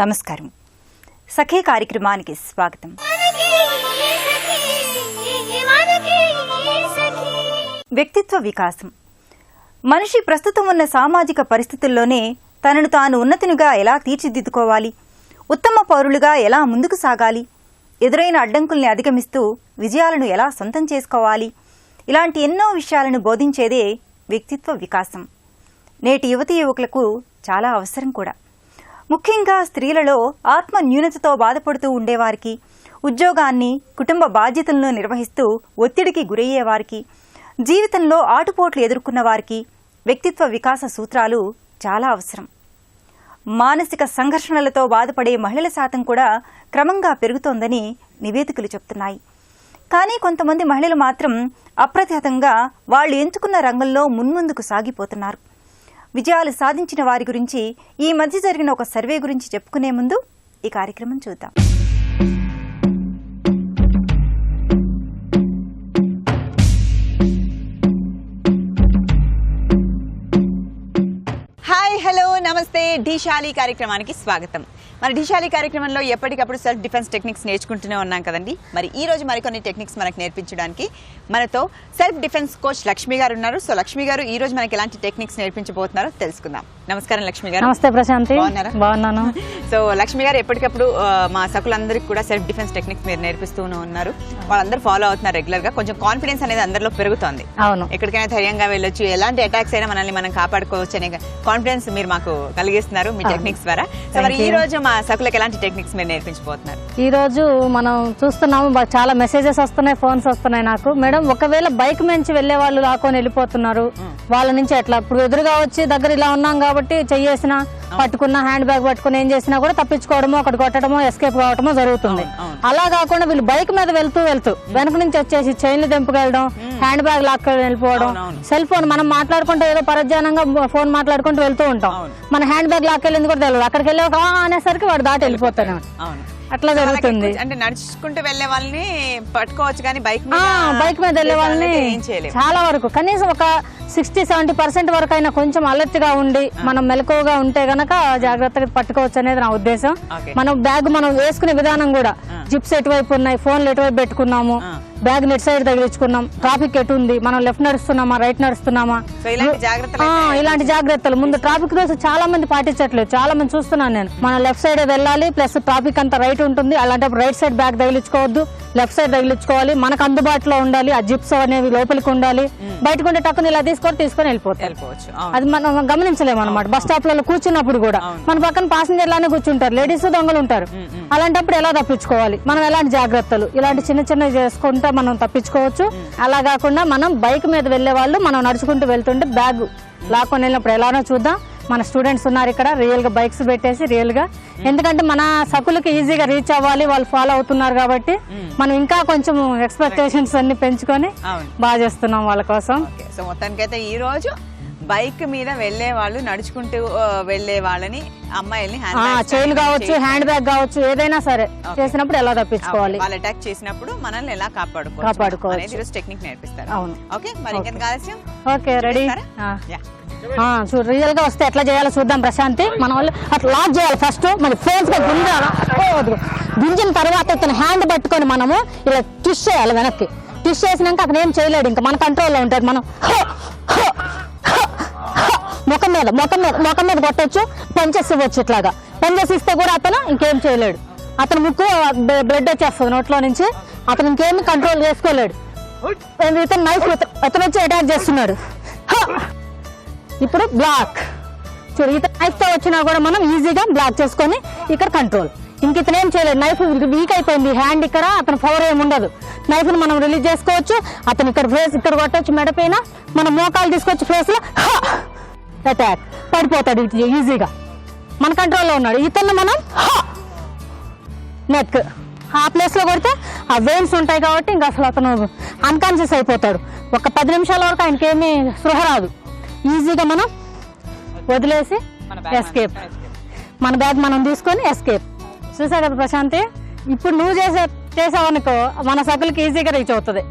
నమస్కారం. సఖీ కార్యక్రమానికి స్వాగతం. వ్యక్తిత్వ వికాసం. మనిషి ప్రస్తుతం ఉన్న సామాజిక పరిస్థితుల్లోనే తనను తాను ఉన్నతినిగా ఎలా తీర్చిదిద్దుకోవాలి, ఉత్తమ పౌరులుగా ఎలా ముందుకు సాగాలి, ఎదురైన అడ్డంకుల్ని అధిగమిస్తూ విజయాలను ఎలా సొంతం చేసుకోవాలి, ఇలాంటి ఎన్నో విషయాలను బోధించేదే వ్యక్తిత్వ వికాసం. నేటి యువతీ యువకులకు చాలా అవసరం కూడా. ముఖ్యంగా స్త్రీలలో ఆత్మ న్యూనతతో బాధపడుతూ ఉండేవారికి, ఉద్యోగాన్ని, కుటుంబ బాధ్యతలను నిర్వహిస్తూ ఒత్తిడికి గురయ్యేవారికి, జీవితంలో ఆటుపోట్లు ఎదుర్కొన్న వారికి వ్యక్తిత్వ వికాస సూత్రాలు చాలా అవసరం. మానసిక సంఘర్షణలతో బాధపడే మహిళల శాతం కూడా క్రమంగా పెరుగుతోందని నివేదికలు చెబుతున్నాయి. కానీ కొంతమంది మహిళలు మాత్రం అప్రతిహతంగా వాళ్ళు ఎంచుకున్న రంగంలో మున్ముందుకు సాగిపోతున్నారు. విజయాలు సాధించిన వారి గురించి ఈ మధ్య జరిగిన ఒక సర్వే గురించి చెప్పుకునే ముందు ఈ కార్యక్రమం చూద్దాం. హాయ్, హలో, నమస్తే. ఢీశాలి కార్యక్రమానికి స్వాగతం. మరి ఢీశాలి కార్యక్రమంలో ఎప్పటికప్పుడు సెల్ఫ్ డిఫెన్స్ టెక్నిక్స్ నేర్చుకుంటూనే ఉన్నాం కదండి. మరి ఈ రోజు మరికొన్ని టెక్నిక్స్ మనకు నేర్పించడానికి మనతో సెల్ఫ్ డిఫెన్స్ కోచ్ లక్ష్మి గారు ఉన్నారు. సో లక్ష్మి గారు ఈ రోజు మనకి ఎలాంటి టెక్నిక్స్ నేర్పించబోతున్నారో తెలుసుకుందాం. నమస్కారం లక్ష్మి గారు. నమస్తే ప్రశాంతి. బాగున్నాను. సో లక్ష్మి గారు ఎప్పటికప్పుడు మా సకులందరికీ కూడా సెల్ఫ్ డిఫెన్స్ టెక్నిక్స్ మీరు నేర్పిస్తూనే ఉన్నారు. వాళ్ళందరూ ఫాలో అవుతున్నారు రెగ్యులర్ గా. కొంచెం కాన్ఫిడెన్స్ అనేది అందరిలో పెరుగుతోంది. అవును, ఎక్కడికైనా ధైర్యంగా వెళ్ళొచ్చు, ఎలాంటి అటాక్స్ అయినా మనల్ని మనం కాపాడుకోవచ్చు అనే కాన్ఫిడెన్స్ మీరు మాకు కలిగిస్తున్నారు మీ టెక్నిక్స్ ద్వారా. సో మరి ఈ రోజు మా సకులకు ఎలాంటి టెక్నిక్స్ మీరు నేర్పించబోతున్నారు? ఈ రోజు మనం చూస్తున్నాము, చాలా మెసేజెస్ వస్తున్నాయి, ఫోన్స్ వస్తున్నాయి నాకు. మేడం, ఒకవేళ బైక్ నుంచి వెళ్లే వాళ్ళు లాక్కొని వెళ్ళిపోతున్నారు, వాళ్ళ నుంచి ఎట్లా? ఇప్పుడు ఎదురుగా వచ్చి దగ్గర ఇలా ఉన్నాం కాబట్టి చెయ్యేసినా పట్టుకున్న హ్యాండ్ బ్యాగ్ పట్టుకుని ఏం చేసినా కూడా తప్పించుకోవడమో, ఒకటి కొట్టడమో, ఎస్కేప్ కావడమో జరుగుతుంది. అలా కాకుండా వీళ్ళు బైక్ మీద వెళ్తూ వెనక నుంచి వచ్చేసి చైన్లు తెంపుకెళ్ళడం, హ్యాండ్ బ్యాగ్ లాక్కొని వెళ్ళిపోవడం, సెల్ ఫోన్ మనం మాట్లాడుకుంటూ ఏదో పరధ్యానంగా ఫోన్ మాట్లాడుకుంటూ వెళ్తూ ఉంటాం, మన హ్యాండ్ బ్యాగ్ లాక్కెళ్ళింది కూడా తెలియదు. అక్కడికి వెళ్ళే అనేసరికి వాడు దాటి వెళ్ళిపోతాడు. అట్లా జరుగుతుంది. అంటే నడుచుకుంటూ వెళ్లే వాళ్ళని పట్టుకోవచ్చు, కానీ బైక్ మీద వెళ్లే వాళ్ళని చాలా వరకు కనీసం ఒక 60-70% వరకు అయినా కొంచెం అలర్ట్గా ఉండి మనం మెలకువగా ఉంటే గనక జాగ్రత్తగా పట్టుకోవచ్చు అనేది నా ఉద్దేశం. మనం బ్యాగ్ మనం వేసుకునే విధానం కూడా, జిప్స్ ఎటువైపు ఉన్నాయి, ఫోన్లు ఎటువైపు పెట్టుకున్నాము, బ్యాగ్ నెట్ సైడ్ తగిలించుకున్నాం, ట్రాఫిక్ ఎటు ఉంది, మనం లెఫ్ట్ నడుస్తున్నామా రైట్ నడుస్తున్నామా, ఇలాంటి జాగ్రత్తలు ముందు ట్రాఫిక్ రూల్స్ చాలా మంది పాటించట్లేదు. చాలా మంది చూస్తున్నాను నేను. మనం లెఫ్ట్ సైడ్ వెళ్ళాలి, ప్లస్ ట్రాఫిక్ అంతా రైట్ ఉంటుంది, అలాంటప్పుడు రైట్ సైడ్ బ్యాగ్ తగిలించుకోవద్దు, లెఫ్ట్ సైడ్ తగిలించుకోవాలి, మనకు అందుబాటులో ఉండాలి, ఆ జిప్స్ అనేవి లోపలికి ఉండాలి. బయటకు ఉంటే టక్కుని ఇలా తీసుకొని వెళ్ళిపోతారు. అది మనం గమనించలేము అనమాట. బస్ స్టాప్ లలో కూర్చున్నప్పుడు కూడా మన పక్కన ప్యాసింజర్ లానే కూర్చుంటారు, లేడీస్ దొంగలు ఉంటారు. అలాంటప్పుడు ఎలా తప్పించుకోవాలి, మనం ఎలాంటి జాగ్రత్తలు, ఇలాంటి చిన్న చిన్నవి చేసుకుంటే మనం తప్పించుకోవచ్చు. అలా కాకుండా మనం బైక్ మీద వెళ్లే వాళ్ళు మనం నడుచుకుంటూ వెళ్తుంటే బ్యాగ్ లాక్కొని వెళ్ళినప్పుడు ఎలానో చూద్దాం. మన స్టూడెంట్స్ ఉన్నారు ఇక్కడ, రియల్ గా బైక్స్ పెట్టేసి రియల్ గా, ఎందుకంటే మన సకులకి ఈజీగా రీచ్ అవ్వాలి, వాళ్ళు ఫాలో అవుతున్నారు కాబట్టి మనం ఇంకా కొంచెం ఎక్స్పెక్టేషన్స్ అన్ని పెంచుకొని బాగా చేస్తున్నాం వాళ్ళ కోసం. సో మొత్తానికైతే ఈ రోజు బైక్ మీద వెళ్లే వాళ్ళు, నడుచుకుంటూ వెళ్లే వాళ్ళని, అమ్మాయిల్ని చైన్ కావచ్చు, హ్యాండ్ బ్యాగ్ కావచ్చు, ఏదైనా సరే చేసినప్పుడు ఎలా తప్పించుకోవాలి, వాళ్ళు అటాక్ చేసినప్పుడు మనల్ని ఎలా కాపాడుకోవాలి టెక్నిక్ నేర్పిస్తారు. అవును. ఓకే, మరి ఇంకెందుకు ఆలస్యం? Okay, ready. రియల్ గా వస్తే ఎట్లా చేయాలో చూద్దాం ప్రశాంతి. మన వాళ్ళు అట్లా లాక్ చేయాలి ఫస్ట్, మన ఫోన్స్ గుంజిన తర్వాత ఇతను హ్యాండ్ పట్టుకొని మనము ఇలా ట్విస్ట్ చేయాలి వెనక్కి. ట్విస్ట్ చేసినాక అతను ఏం చేయలేడు, ఇంకా మన కంట్రోల్లో ఉంటాడు. మనం ముఖం మీద కొట్టచ్చు, పంచెస్ ఇవ్వచ్చు. ఇట్లాగా పంచెస్ ఇస్తే కూడా అతను ఇంకేం చేయలేడు. అతను ముక్కు బ్లడ్ వచ్చేస్తుంది నోట్లో నుంచి, అతను ఇంకేమి కంట్రోల్ చేసుకోలేడు. ఇతను నైఫ్ అతను వచ్చి అటాక్ చేస్తున్నాడు. ఇప్పుడు బ్లాక్ చూడు, ఇతను నైఫ్ తో వచ్చినా కూడా మనం ఈజీగా బ్లాక్ చేసుకొని ఇక్కడ కంట్రోల్. ఇంక ఇతను ఏం చేయలేదు, నైఫ్ వీక్ అయిపోయింది, హ్యాండ్ ఇక్కడ, అతను పవర్ ఏమి ఉండదు. నైఫ్ ని మనం రిలీజ్ చేసుకోవచ్చు. అతను ఇక్కడ ఫేస్ ఇక్కడ కొట్టచ్చు, మెడపైన మన మోకాలు తీసుకొచ్చి ఫేస్ లో అటాక్, పడిపోతాడు ఈజీగా. మన కంట్రోల్లో ఉన్నాడు. ఇతను మనం నెక్ ఆ ప్లేస్ లో కొడితే ఆ వెయిన్స్ ఉంటాయి కాబట్టి ఇంకా అసలు అతను అన్కాన్షియస్ అయిపోతాడు. ఒక 10 నిమిషాల వరకు ఆయనకేమీ స్పృహ రాదు. ఈజీగా మనం వదిలేసి ఎస్కేప్, మన బ్యాగ్ మనం తీసుకొని ఎస్కేప్. చూసా కదా ప్రశాంతి, ఇప్పుడు నువ్వు చేసావనుకో మన సకులకి ఈజీగా రీచ్ అవుతుంది.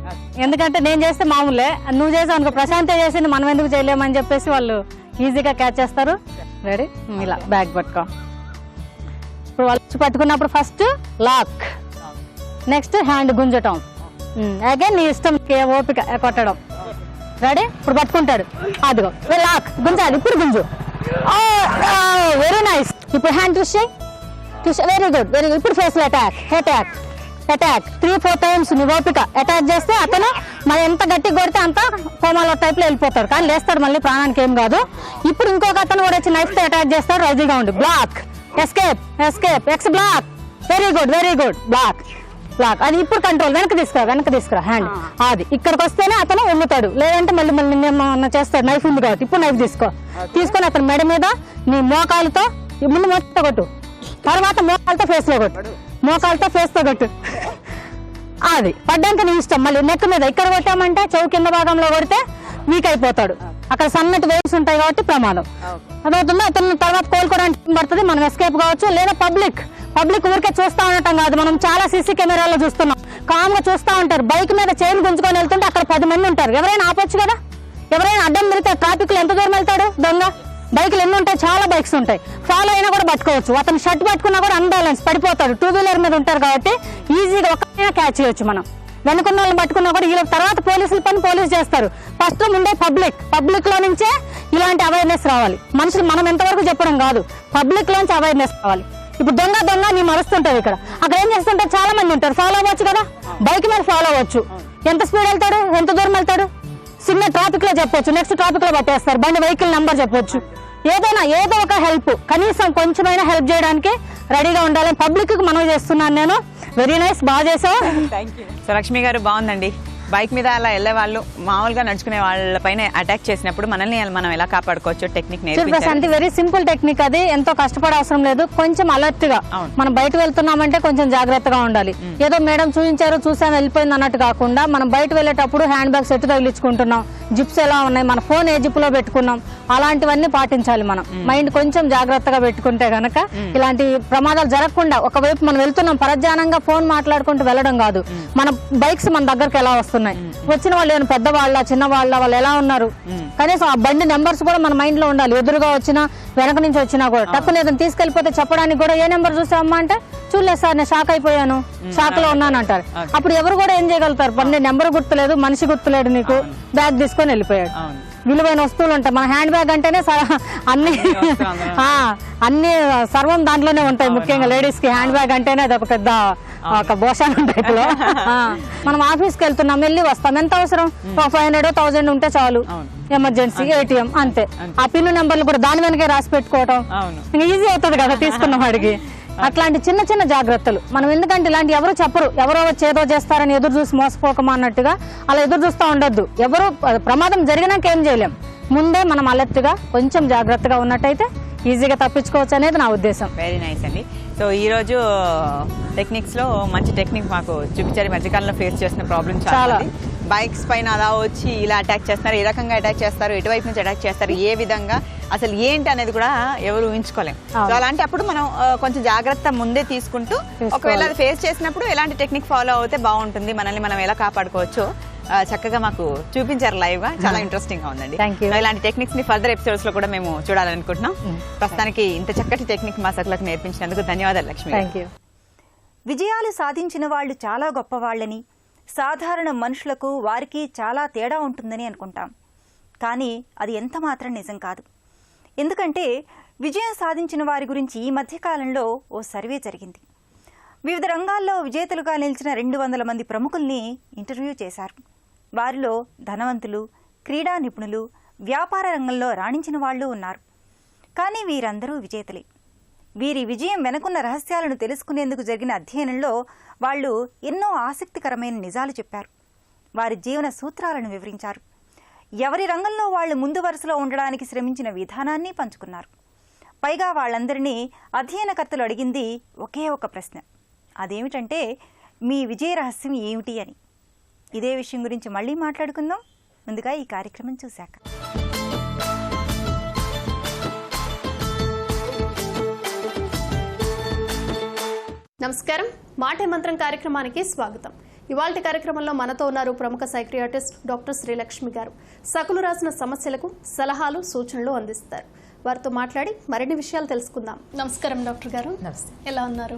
ఎందుకంటే నేను చేస్తే మామూలే, నువ్వు చేసావు అనుకో ప్రశాంతే చేసింది మనం ఎందుకు చేయలేమని చెప్పేసి వాళ్ళు ఈజీగా క్యాచ్ చేస్తారు. రెడీ, ఇలా బ్యాగ్ పట్టుకో. ఇప్పుడు వాళ్ళు పట్టుకున్నప్పుడు ఫస్ట్ లాక్, నెక్స్ట్ హ్యాండ్ గుంజటం, అగైన్ నీ ఇష్టం ఓపిక కొట్టడం. రెడీ? ఇప్పుడు పట్టుకుంటాడు, అదిగో లాక్ గుంజాలి, ఇప్పుడు గుంజు. Very nice. ఇప్పుడు హ్యాండ్ ట్విస్ట్ చేయి, వెరీ గుడ్ వెరీ గుడ్. ఇప్పుడు ఫేస్ లో అటాక్, అటాక్ అటాక్ 3-4 టైమ్స్ నీ ఓపిక అటాక్ చేస్తే అతను మరి ఎంత గట్టిగా కొడితే అంత కోమాలో టైప్ లో వెళ్ళిపోతాడు, కానీ లేస్తాడు మళ్ళీ, ప్రాణానికి ఏం కాదు. ఇప్పుడు ఇంకొక అతను కూడా వచ్చి నైఫ్ తో అటాక్ చేస్తాడు, రెడీగా ఉండి block, escape escape, ex block, very good very good, block block. అది ఇప్పుడు కంట్రోల్, వెనక్కి తీసుకురా హ్యాండ్. అది ఇక్కడికి వస్తేనే అతను ఉమ్ముతాడు, లేదంటే మళ్ళీ మళ్ళీ చేస్తాడు. నైఫ్ ఉంది కాబట్టి ఇప్పుడు నైఫ్ తీసుకొని అతను మెడ మీద నీ మోకాలతో ముందు మొత్తం కొట్టు, తర్వాత మోకాలతో ఫేస్ లో కొట్టు, మోకాలతో ఫేస్ తో కొట్టు. అది పడ్డానికి నీ ఇష్టం. మళ్ళీ నెక్ మీద ఇక్కడ కొట్టామంటే చెవు కింద భాగంలో కొడితే వీక్ అయిపోతాడు, అక్కడ సన్నటి వేవ్స్ ఉంటాయి కాబట్టి ప్రమాదం. అదవుతుందో అతను తర్వాత కోలుకోవడానికి పడుతుంది. మనం ఎస్కేప్ కావచ్చు, లేదా పబ్లిక్ ఊరికే చూస్తా ఉండటం కాదు. మనం చాలా సీసీ కెమెరాలో చూస్తున్నాం, కామ్ గా చూస్తా ఉంటారు. బైక్ మీద చైర్లు గుంజుకొని వెళ్తుంటే అక్కడ 10 మంది ఉంటారు, ఎవరైనా ఆపొచ్చు కదా. ఎవరైనా అడ్డం తిరిగితే ట్రాఫిక్ లో ఎంత దూరం వెళ్తాడు దొంగ? బైక్లు ఎన్ని ఉంటాయి, చాలా బైక్స్ ఉంటాయి, ఫాలో అయినా కూడా పట్టుకోవచ్చు. అతను షర్ట్ పట్టుకున్నా కూడా అన్బ్యాలెన్స్ పడిపోతాడు. 2-వీలర్ మీద ఉంటారు కాబట్టి ఈజీగా ఒక్కరైనా క్యాచ్ చేయొచ్చు. మనం వెనుకున్న వాళ్ళని పట్టుకున్నా కూడా వీళ్ళ తర్వాత పోలీసుల పని పోలీసు చేస్తారు. ఫస్ట్ ముందే పబ్లిక్ లో నుంచే ఇలాంటి అవేర్నెస్ రావాలి. మనుషులు మనం ఎంతవరకు చెప్పడం కాదు, పబ్లిక్ లోంచి అవేర్నెస్ రావాలి. ఇప్పుడు దొంగ నీ మరుస్తుంటారు, ఇక్కడ అక్కడ ఏం చేస్తుంటారు, చాలా మంది ఉంటారు, ఫాలో అవ్వచ్చు కదా. బైక్ మీద ఫాలో అవ్వచ్చు, ఎంత స్పీడ్ వెళ్తాడు, ఎంత దూరం వెళ్తాడు, చిన్న ట్రాఫిక్ లో చెప్పొచ్చు, నెక్స్ట్ ట్రాఫిక్ లో పట్టేస్తారు, బండి వెహికల్ నెంబర్ చెప్పొచ్చు. ఏదో ఒక హెల్ప్, కనీసం కొంచెమైనా హెల్ప్ చేయడానికి రెడీగా ఉండాలని పబ్లిక్ కి మనవి చేస్తున్నాను నేను. వెరీ నైస్, బాగా చేసావు. సో లక్ష్మి గారు బాగుందండి. బైక్ మీద అలా వెళ్ళే వాళ్ళు మామూలుగా నడుచుకునే వాళ్ళ పైన అటాక్ చేసినప్పుడు మనల్ని మనం ఎలా కాపాడుకోవచ్చు టెక్నిక్ అంటే వెరీ సింపుల్ టెక్నిక్. అది ఎంతో కష్టపడే అవసరం లేదు, కొంచెం అలర్ట్ గా మనం బయట వెళ్తున్నామంటే కొంచెం జాగ్రత్తగా ఉండాలి. ఏదో మేడం చూపించారు చూసాను వెళ్ళిపోయింది అన్నట్టు కాకుండా మనం బయట వెళ్ళేటప్పుడు హ్యాండ్ బ్యాగ్ సెట్ తగిలించుకుంటున్నాం, జిప్స్ ఎలా ఉన్నాయి, మన ఫోన్ ఏ జిప్ లో పెట్టుకున్నాం, అలాంటివన్నీ పాటించాలి. మనం మైండ్ కొంచెం జాగ్రత్తగా పెట్టుకుంటే గనక ఇలాంటి ప్రమాదాలు జరగకుండా. ఒకవైపు మనం వెళ్తున్నాం పరధ్యానంగా ఫోన్ మాట్లాడుకుంటూ వెళ్ళడం కాదు. మన బైక్స్ మన దగ్గరకు ఎలా వస్తున్నాయి, వచ్చిన వాళ్ళు ఏమైనా పెద్దవాళ్ళ చిన్నవాళ్ళ, వాళ్ళు ఎలా ఉన్నారు, కనీసం ఆ బండి నెంబర్స్ కూడా మన మైండ్ లో ఉండాలి. ఎదురుగా వచ్చినా వెనక నుంచి వచ్చినా కూడా టక్కున ఏదైనా తీసుకెళ్లిపోతే చెప్పడానికి కూడా ఏ నెంబర్ చూసామా అంటే చూడలేదు సార్ నేను షాక్ అయిపోయాను, షాక్ లో ఉన్నాను అంటారు. అప్పుడు ఎవరు కూడా ఏం చేయగలుగుతారు, బండి నెంబర్ గుర్తులేదు, మనిషి గుర్తులేడు, నీకు బ్యాగ్ తీసుకొని వెళ్ళిపోయాడు. విలువైన వస్తువులు ఉంటాయి, మన హ్యాండ్ బ్యాగ్ అంటేనే అన్ని సర్వం దాంట్లోనే ఉంటాయి. ముఖ్యంగా లేడీస్ కి హ్యాండ్ బ్యాగ్ అంటేనే అది ఒక పెద్ద ఒక భోషానం టైప్ లో. మనం ఆఫీస్కి వెళ్తున్నాం, వెళ్ళి వస్తాం, ఎంత అవసరం 500-1000 ఉంటే చాలు, ఎమర్జెన్సీ ఏటీఎం అంతే. ఆ పిన్ నెంబర్లు కూడా దాని వెనకే రాసి పెట్టుకోవటం ఈజీ అవుతుంది కదా తీసుకున్న వాడికి. అట్లాంటి చిన్న చిన్న జాగ్రత్తలు మనం, ఎందుకంటే ఇలాంటి ఎవరు చెప్పరు, ఎవరో వచ్చి ఏదో చేస్తారని ఎదురు చూసి మోసపోకమా అన్నట్టుగా అలా ఎదురు చూస్తూ ఉండొద్దు. ఎవరు ప్రమాదం జరిగినాక ఏం చేయలేం, ముందే మనం అలర్ట్గా కొంచెం జాగ్రత్తగా ఉన్నట్టయితే ఈజీగా తప్పించుకోవచ్చు అనేది నా ఉద్దేశం. వెరీ నైస్ అండి. సో ఈ రోజు టెక్నిక్స్ లో మంచి టెక్నిక్ మాకు చూపించారు. మధ్యకాలంలో ఫేస్ చేసిన ప్రాబ్లమ్ చాలా. బైక్స్ పైన అలా వచ్చి ఇలా అటాక్ చేస్తారు, ఏ రకంగా అటాక్ చేస్తారు, ఎటువైపు నుంచి అటాక్ చేస్తారు, ఏ విధంగా అసలు ఏంటి అనేది కూడా ఎవరు ఊహించుకోలేం. సో అలాంటి అప్పుడు మనం కొంచెం జాగ్రత్త ముందే తీసుకుంటూ ఒకవేళ అది ఫేస్ చేసినప్పుడు ఎలాంటి టెక్నిక్ ఫాలో అవుతే బాగుంటుంది, మనల్ని మనం ఎలా కాపాడుకోవచ్చు చక్కగా మాకు చూపించారు లైవ్ గా. చాలా ఇంట్రెస్టింగ్ గా ఉందండి. ఇలాంటి టెక్నిక్స్ ని ఫర్దర్ ఎపిసోడ్స్ లో కూడా మేము చూడాలనుకుంటున్నాం. ప్రస్తుతానికి ఇంత చక్కటి టెక్నిక్ మా సకులకు నేర్పించినందుకు ధన్యవాదాలు లక్ష్మి. విజయాలు సాధించిన వాళ్ళు చాలా గొప్ప వాళ్ళని, సాధారణ మనుషులకు వారికి చాలా తేడా ఉంటుందని అనుకుంటాం. కానీ అది ఎంత మాత్రం నిజం కాదు. ఎందుకంటే విజయం సాధించిన వారి గురించి ఈ మధ్యకాలంలో ఓ సర్వే జరిగింది. వివిధ రంగాల్లో విజేతలుగా నిలిచిన 200 మంది ప్రముఖుల్ని ఇంటర్వ్యూ చేశారు. వారిలో ధనవంతులు, క్రీడా నిపుణులు, వ్యాపార రంగంలో రాణించిన వాళ్ళు ఉన్నారు. కానీ వీరందరూ విజేతలే. వీరి విజయం వెనుకున్న రహస్యాలను తెలుసుకునేందుకు జరిగిన అధ్యయనంలో వాళ్ళు ఎన్నో ఆసక్తికరమైన నిజాలు చెప్పారు. వారి జీవన సూత్రాలను వివరించారు. ఎవరి రంగంలో వాళ్ళు ముందు వరుసలో ఉండడానికి శ్రమించిన విధానాన్ని పంచుకున్నారు. పైగా వాళ్ళందరినీ అధ్యయనకర్తలు అడిగింది ఒకే ఒక ప్రశ్న, అదేమిటంటే మీ విజయ రహస్యం ఏమిటి అని. ఇదే విషయం గురించి మళ్ళీ మాట్లాడుకుందాం, ముందుగా ఈ కార్యక్రమం చూశాక. నమస్కారం, మాటే మంత్రం కార్యక్రమానికి స్వాగతం. ఇవాల్టి కార్యక్రమంలో మనతో ఉన్నారు ప్రముఖ సైక్రియాటిస్ట్ డాక్టర్ శ్రీలక్ష్మి గారు. సకులు రాసిన సమస్యలకు సలహాలు సూచనలు అందిస్తారు. వారితో మాట్లాడి మరిన్ని విషయాలు తెలుసుకుందాం. నమస్కారం డాక్టర్ గారు. నమస్తే. ఎలా ఉన్నారు?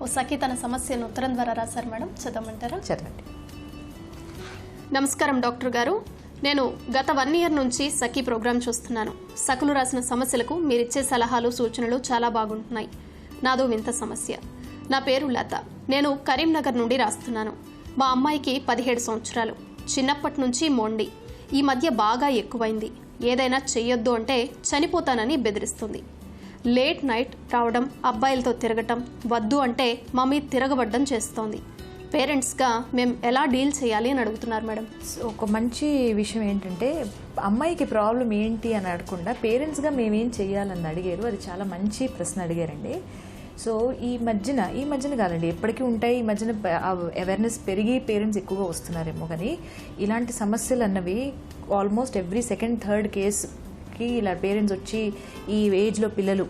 ఓ సఖి తన సమస్యను ఉత్తరం ద్వారా రాశారు మేడం, చదవమంటారా? చదవండి. నమస్కారం డాక్టర్ గారు. నేను గత 1 year నుంచి సఖి ప్రోగ్రాం చూస్తున్నాను. సఖులు రాసిన సమస్యలకు మీరిచ్చే సలహాలు సూచనలు చాలా బాగుంటున్నాయి. నాదో వింత సమస్య. నా పేరు లత. నేను కరీంనగర్ నుండి రాస్తున్నాను. మా అమ్మాయికి 17 సంవత్సరాలు. చిన్నప్పటి నుంచి మొండి. ఈ మధ్య బాగా ఎక్కువైంది. ఏదైనా చెయ్యొద్దు అంటే చనిపోతానని బెదిరిస్తుంది. లేట్ నైట్ రావడం, అబ్బాయిలతో తిరగటం, వద్దు అంటే మమ్మీ తిరగబడ్డం చేస్తోంది. పేరెంట్స్గా మేము ఎలా డీల్ చేయాలి అని అడుగుతున్నారు మేడం. ఒక మంచి విషయం ఏంటంటే అమ్మాయికి ప్రాబ్లం ఏంటి అని అడగకుండా పేరెంట్స్గా మేమేం చేయాలని అడిగారు. అది చాలా మంచి ప్రశ్న అడిగారండి. సో ఈ మధ్యన కాదండి, ఎప్పటికీ ఉంటాయి. ఈ మధ్యన అవేర్నెస్ పెరిగి పేరెంట్స్ ఎక్కువగా వస్తున్నారేమో, కానీ ఇలాంటి సమస్యలు అన్నవి ఆల్మోస్ట్ ఎవ్రీ 2nd, 3rd కేసుకి ఇలా పేరెంట్స్ వచ్చి ఈ ఏజ్లో పిల్లలు,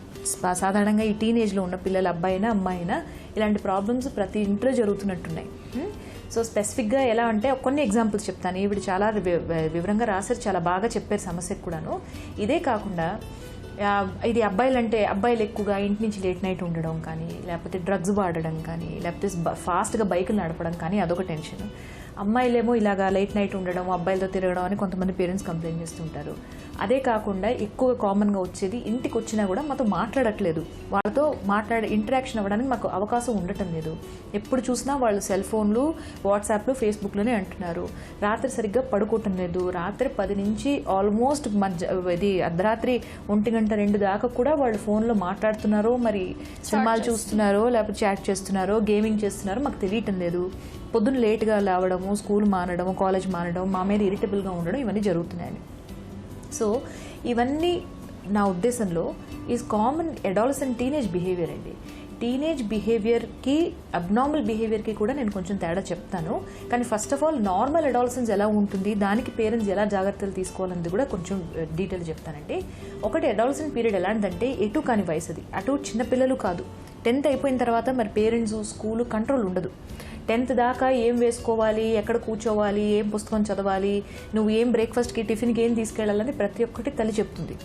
సాధారణంగా ఈ టీనేజ్లో ఉన్న పిల్లలు, అబ్బాయినా అమ్మాయినా, ఇలాంటి ప్రాబ్లమ్స్ ప్రతి ఇంట్లో జరుగుతున్నట్టున్నాయి. సో స్పెసిఫిక్గా ఎలా అంటే కొన్ని ఎగ్జాంపుల్స్ చెప్తాను. ఈవిడ చాలా వివరంగా రాశారు, చాలా బాగా చెప్పారు సమస్యకు కూడాను. ఇదే కాకుండా ఇది అబ్బాయిలు ఎక్కువగా ఇంటి నుంచి లేట్ నైట్ ఉండడం కానీ, లేకపోతే డ్రగ్స్ వాడడం కానీ, లేకపోతే ఫాస్ట్గా బైకులు నడపడం కానీ అదొక టెన్షన్. అమ్మాయిలేమో ఇలాగా లేట్ నైట్ ఉండడం, అబ్బాయిలతో తిరగడం అని కొంతమంది పేరెంట్స్ కంప్లైంట్ చేస్తుంటారు. అదే కాకుండా ఎక్కువ కామన్గా వచ్చేది, ఇంటికి వచ్చినా కూడా మాతో మాట్లాడట్లేదు, వాళ్ళతో ఇంటరాక్షన్ అవ్వడానికి మాకు అవకాశం ఉండటం లేదు. ఎప్పుడు చూసినా వాళ్ళు సెల్ ఫోన్లు, వాట్సాప్లు, ఫేస్బుక్లోనే అంటున్నారు. రాత్రి సరిగ్గా పడుకోవటం లేదు. రాత్రి 10 నుంచి ఆల్మోస్ట్ అర్ధరాత్రి 1 గంట 2 దాకా కూడా వాళ్ళు ఫోన్లో మాట్లాడుతున్నారో, మరి సినిమాలు చూస్తున్నారో, లేకపోతే చాట్ చేస్తున్నారో, గేమింగ్ చేస్తున్నారో మాకు తెలియటం లేదు. పొద్దున్న లేట్గా లేవడము, స్కూల్ మానడము, కాలేజ్ మానడం, మా మీద ఇరిటబుల్గా ఉండడం, ఇవన్నీ జరుగుతున్నాయండి. సో ఇవన్నీ నా ఉద్దేశంలో is common adolescent teenage behaviour అండి. టీనేజ్ బిహేవియర్కి, అబ్నార్మల్ బిహేవియర్కి కూడా నేను కొంచెం తేడా చెప్తాను. కానీ first of all normal adolescence ఎలా ఉంటుంది, దానికి పేరెంట్స్ ఎలా జాగ్రత్తలు తీసుకోవాలన్నది కూడా కొంచెం డీటెయిల్ చెప్తానండి. ఒకటి, అడాలసెంట్ పీరియడ్ ఎలాంటిదంటే ఎటు కాని వయసు అది. అటు చిన్నపిల్లలు కాదు, 10th అయిపోయిన తర్వాత మరి పేరెంట్స్, స్కూలు కంట్రోల్ ఉండదు. 10th దాకా ఏం వేసుకోవాలి, ఎక్కడ కూర్చోవాలి, ఏం పుస్తకం చదవాలి, నువ్వు ఏం బ్రేక్ఫాస్ట్కి, టిఫిన్కి ఏం తీసుకెళ్ళాలని ప్రతి ఒక్కటి తల్లి చెప్తుంది.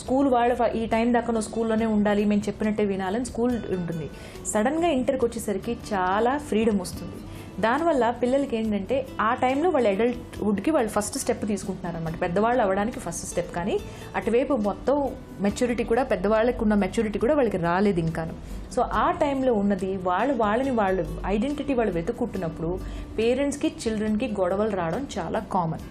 స్కూల్ వాళ్ళు ఈ టైం దాకా నువ్వు స్కూల్లోనే ఉండాలి, మేము చెప్పినట్టే వినాలని స్కూల్ ఉంటుంది. సడన్గా ఇంటర్కి వచ్చేసరికి చాలా ఫ్రీడమ్ వస్తుంది. దానివల్ల పిల్లలకి ఏంటంటే ఆ టైంలో వాళ్ళు అడల్ట్హుడ్కి వాళ్ళు ఫస్ట్ స్టెప్ తీసుకుంటున్నారు అనమాట, పెద్దవాళ్ళు అవ్వడానికి ఫస్ట్ స్టెప్. కానీ అటువైపు మొత్తం మెచ్యూరిటీ కూడా, పెద్దవాళ్ళకి ఉన్న మెచ్యూరిటీ కూడా వాళ్ళకి రాలేదు ఇంకాను. సో ఆ టైంలో ఉన్నది వాళ్ళని ఐడెంటిటీ వాళ్ళు వెతుక్కుంటున్నప్పుడు పేరెంట్స్కి, చిల్డ్రన్కి గొడవలు రావడం చాలా కామన్.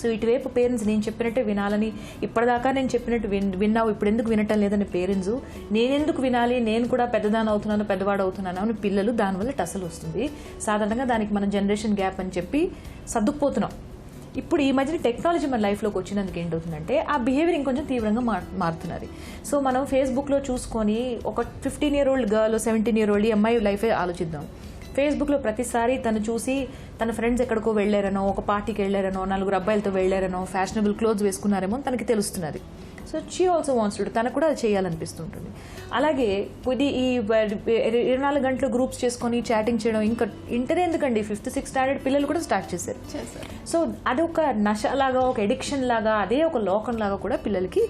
సో ఇటువైపు పేరెంట్స్ నేను చెప్పినట్టే వినాలని, ఇప్పటిదాకా నేను చెప్పినట్టు విన్నావు, ఇప్పుడు ఎందుకు వినటం లేదని పేరెంట్స్, నేనెందుకు వినాలి, నేను కూడా పెద్దదాని అవుతున్నాను, పెద్దవాడు అవుతున్నాను అని పిల్లలు. దానివల్ల టసలు వస్తుంది. సాధారణంగా దానికి మనం జనరేషన్ గ్యాప్ అని చెప్పి సర్దుకుపోతున్నాం. ఇప్పుడు ఈ మధ్యన టెక్నాలజీ మన లైఫ్లోకి వచ్చినందుకు ఏంటవుతుందంటే ఆ బిహేవియర్ ఇంకొంచెం తీవ్రంగా మారుతున్నది. సో మనం ఫేస్బుక్లో చూసుకొని ఒక 15-year-old గర్ల్, 17-year-old ఈ అమ్మాయి లైఫే ఆలోచిద్దాం. ఫేస్బుక్లో ప్రతిసారి తను చూసి తన ఫ్రెండ్స్ ఎక్కడికో వెళ్ళారనో, ఒక పార్టీకి వెళ్ళారనో, 4 అబ్బాయిలతో వెళ్ళారనో, ఫ్యాషనబుల్ క్లోత్స్ వేసుకున్నారేమో తనకి తెలుస్తున్నది. So she also wants to, తనకు కూడా అది చేయాలనిపిస్తుంటుంది. అలాగే ఈ 24 గంటలు గ్రూప్స్ చేసుకొని చాటింగ్ చేయడం, ఇంకా ఇంటర్ ఎందుకండి, 5th, 6th స్టాండర్డ్ పిల్లలు కూడా స్టార్ట్ చేశారు. సో అదొక నశలాగా, ఒక ఎడిక్షన్ లాగా, అదే ఒక లోకంలాగా కూడా పిల్లలకి